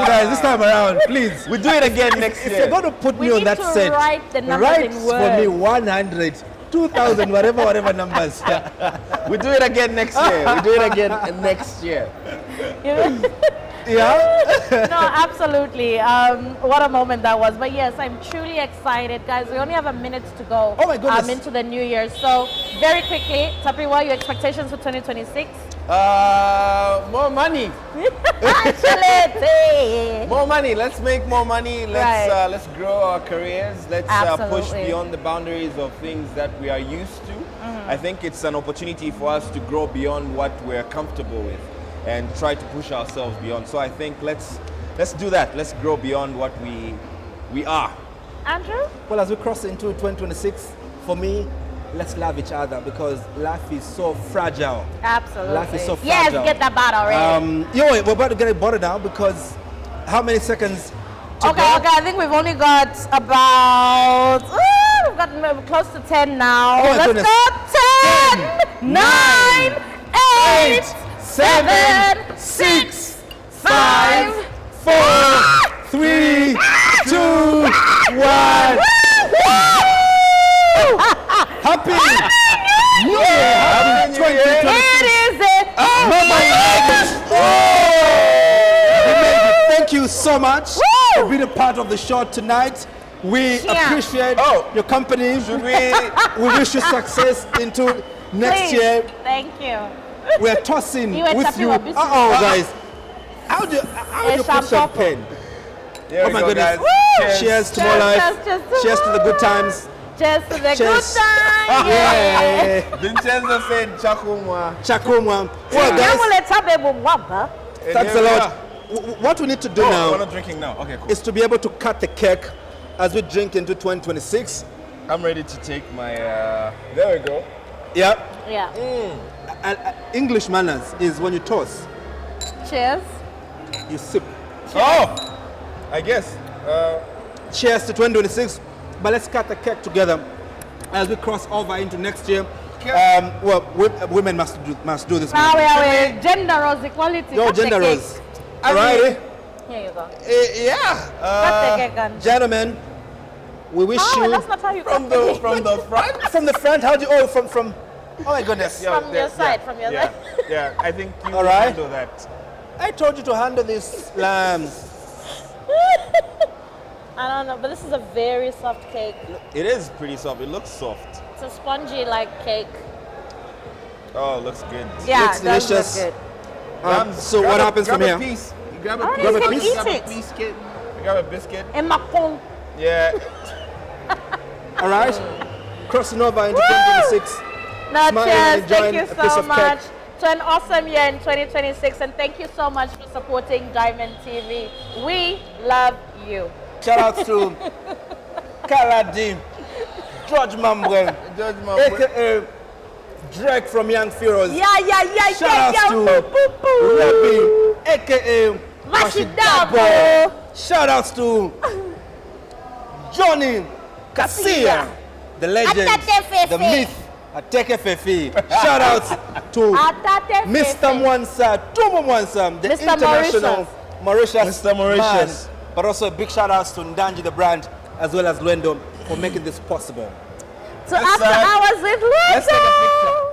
guys, this time around, please. We do it again next year. If you're going to put me on that set, write the numbers write in for words. me 100, 2,000, whatever numbers. We do it again next year. We do it again next year. No, absolutely. What a moment that was. But yes, I'm truly excited, guys. We only have a minute to go. Oh my goodness. Into the new year. So very quickly, Tapiwa, your expectations for 2026? More money. More money. Let's make more money. Let's grow our careers. Let's push beyond the boundaries of things that we are used to. I think it's an opportunity for us to grow beyond what we're comfortable with and try to push ourselves beyond. So I think let's do that. Let's grow beyond what we are. Andrew? Well, as we cross into 2026, for me, let's love each other because life is so fragile. Absolutely. Life is so fragile. Yes, get that bottle already. We're about to get a bottle now because how many seconds to Okay, go? I think we've only got about, we've got close to 10 now. Oh my goodness. Let's go 10, 9, 8, 7, 6, 5, 4, 3, 2, 1. Happy New Year! Happy 2026! It is it! Thank you so much for being a part of the show tonight. We appreciate your company. We wish you success into next year. Thank you. We're tossing You and with Tapi you. were busy. Guys. How do you put champagne? There Oh we my go, goodness. guys. Cheers to more life. Cheers to the good times. Cheers to the Cheers. good time. Yeah. Vincenzo said chakumwa. Chakumwa. Well, guys, thanks a lot. What we need to do now we're not drinking now. Okay, cool. is to be able to cut the cake as we drink into 2026. I'm ready to take my. There we go. Yeah. Yeah. English manners is when you toss, Cheers. you sip. Oh, I guess. Cheers to 2026. But let's cut the cake together as we cross over into next year. Well, women must do this. Now we are gender roles equality. Yo, Cut the gender cake. roles. Alrighty. Here you go. Yeah. Cut the cake and Gentlemen, we wish you that's not how you From cut the cake. from the front. from the front. How do you? Oh, from. Oh my goodness. From your side, from your side. Yeah, I think you All right. handle that. I told you to handle these lambs. I don't know, but this is a very soft cake. It is pretty soft. It looks soft. It's a spongy like cake. Oh, it looks good. Yeah, Looks it does delicious. look good. So what happens from here? Grab a piece. You grab a Oh, piece. you Grab a can piece. eat Grab a it. biscuit. You grab a biscuit. In my phone. Yeah. All right. Crossing over into 2026. No, Smile and cheers. enjoy Thank you a piece so of much. cake. To an awesome year in 2026, and thank you so much for supporting Diamond TV. We love you. Shout out to Kaladi, George Mambwe, George Mambwe. aka Drake from Young Pharaohs. Yeah. Shout out to Rabbi, aka Mashidabo. Shout outs to Johnny Kasia, the legend, Atate the Fefe. myth, Ateke Fefe. Shout outs to Atate Mr. Fefe. Mwansa, Tumu Mwansa, the Mr. international Mauritius Mr. Mauritius. man. But also a big shout outs to Ndanji the brand, as well as Lwendo, for making this possible. So after hours with Lwendo. Let's take a picture.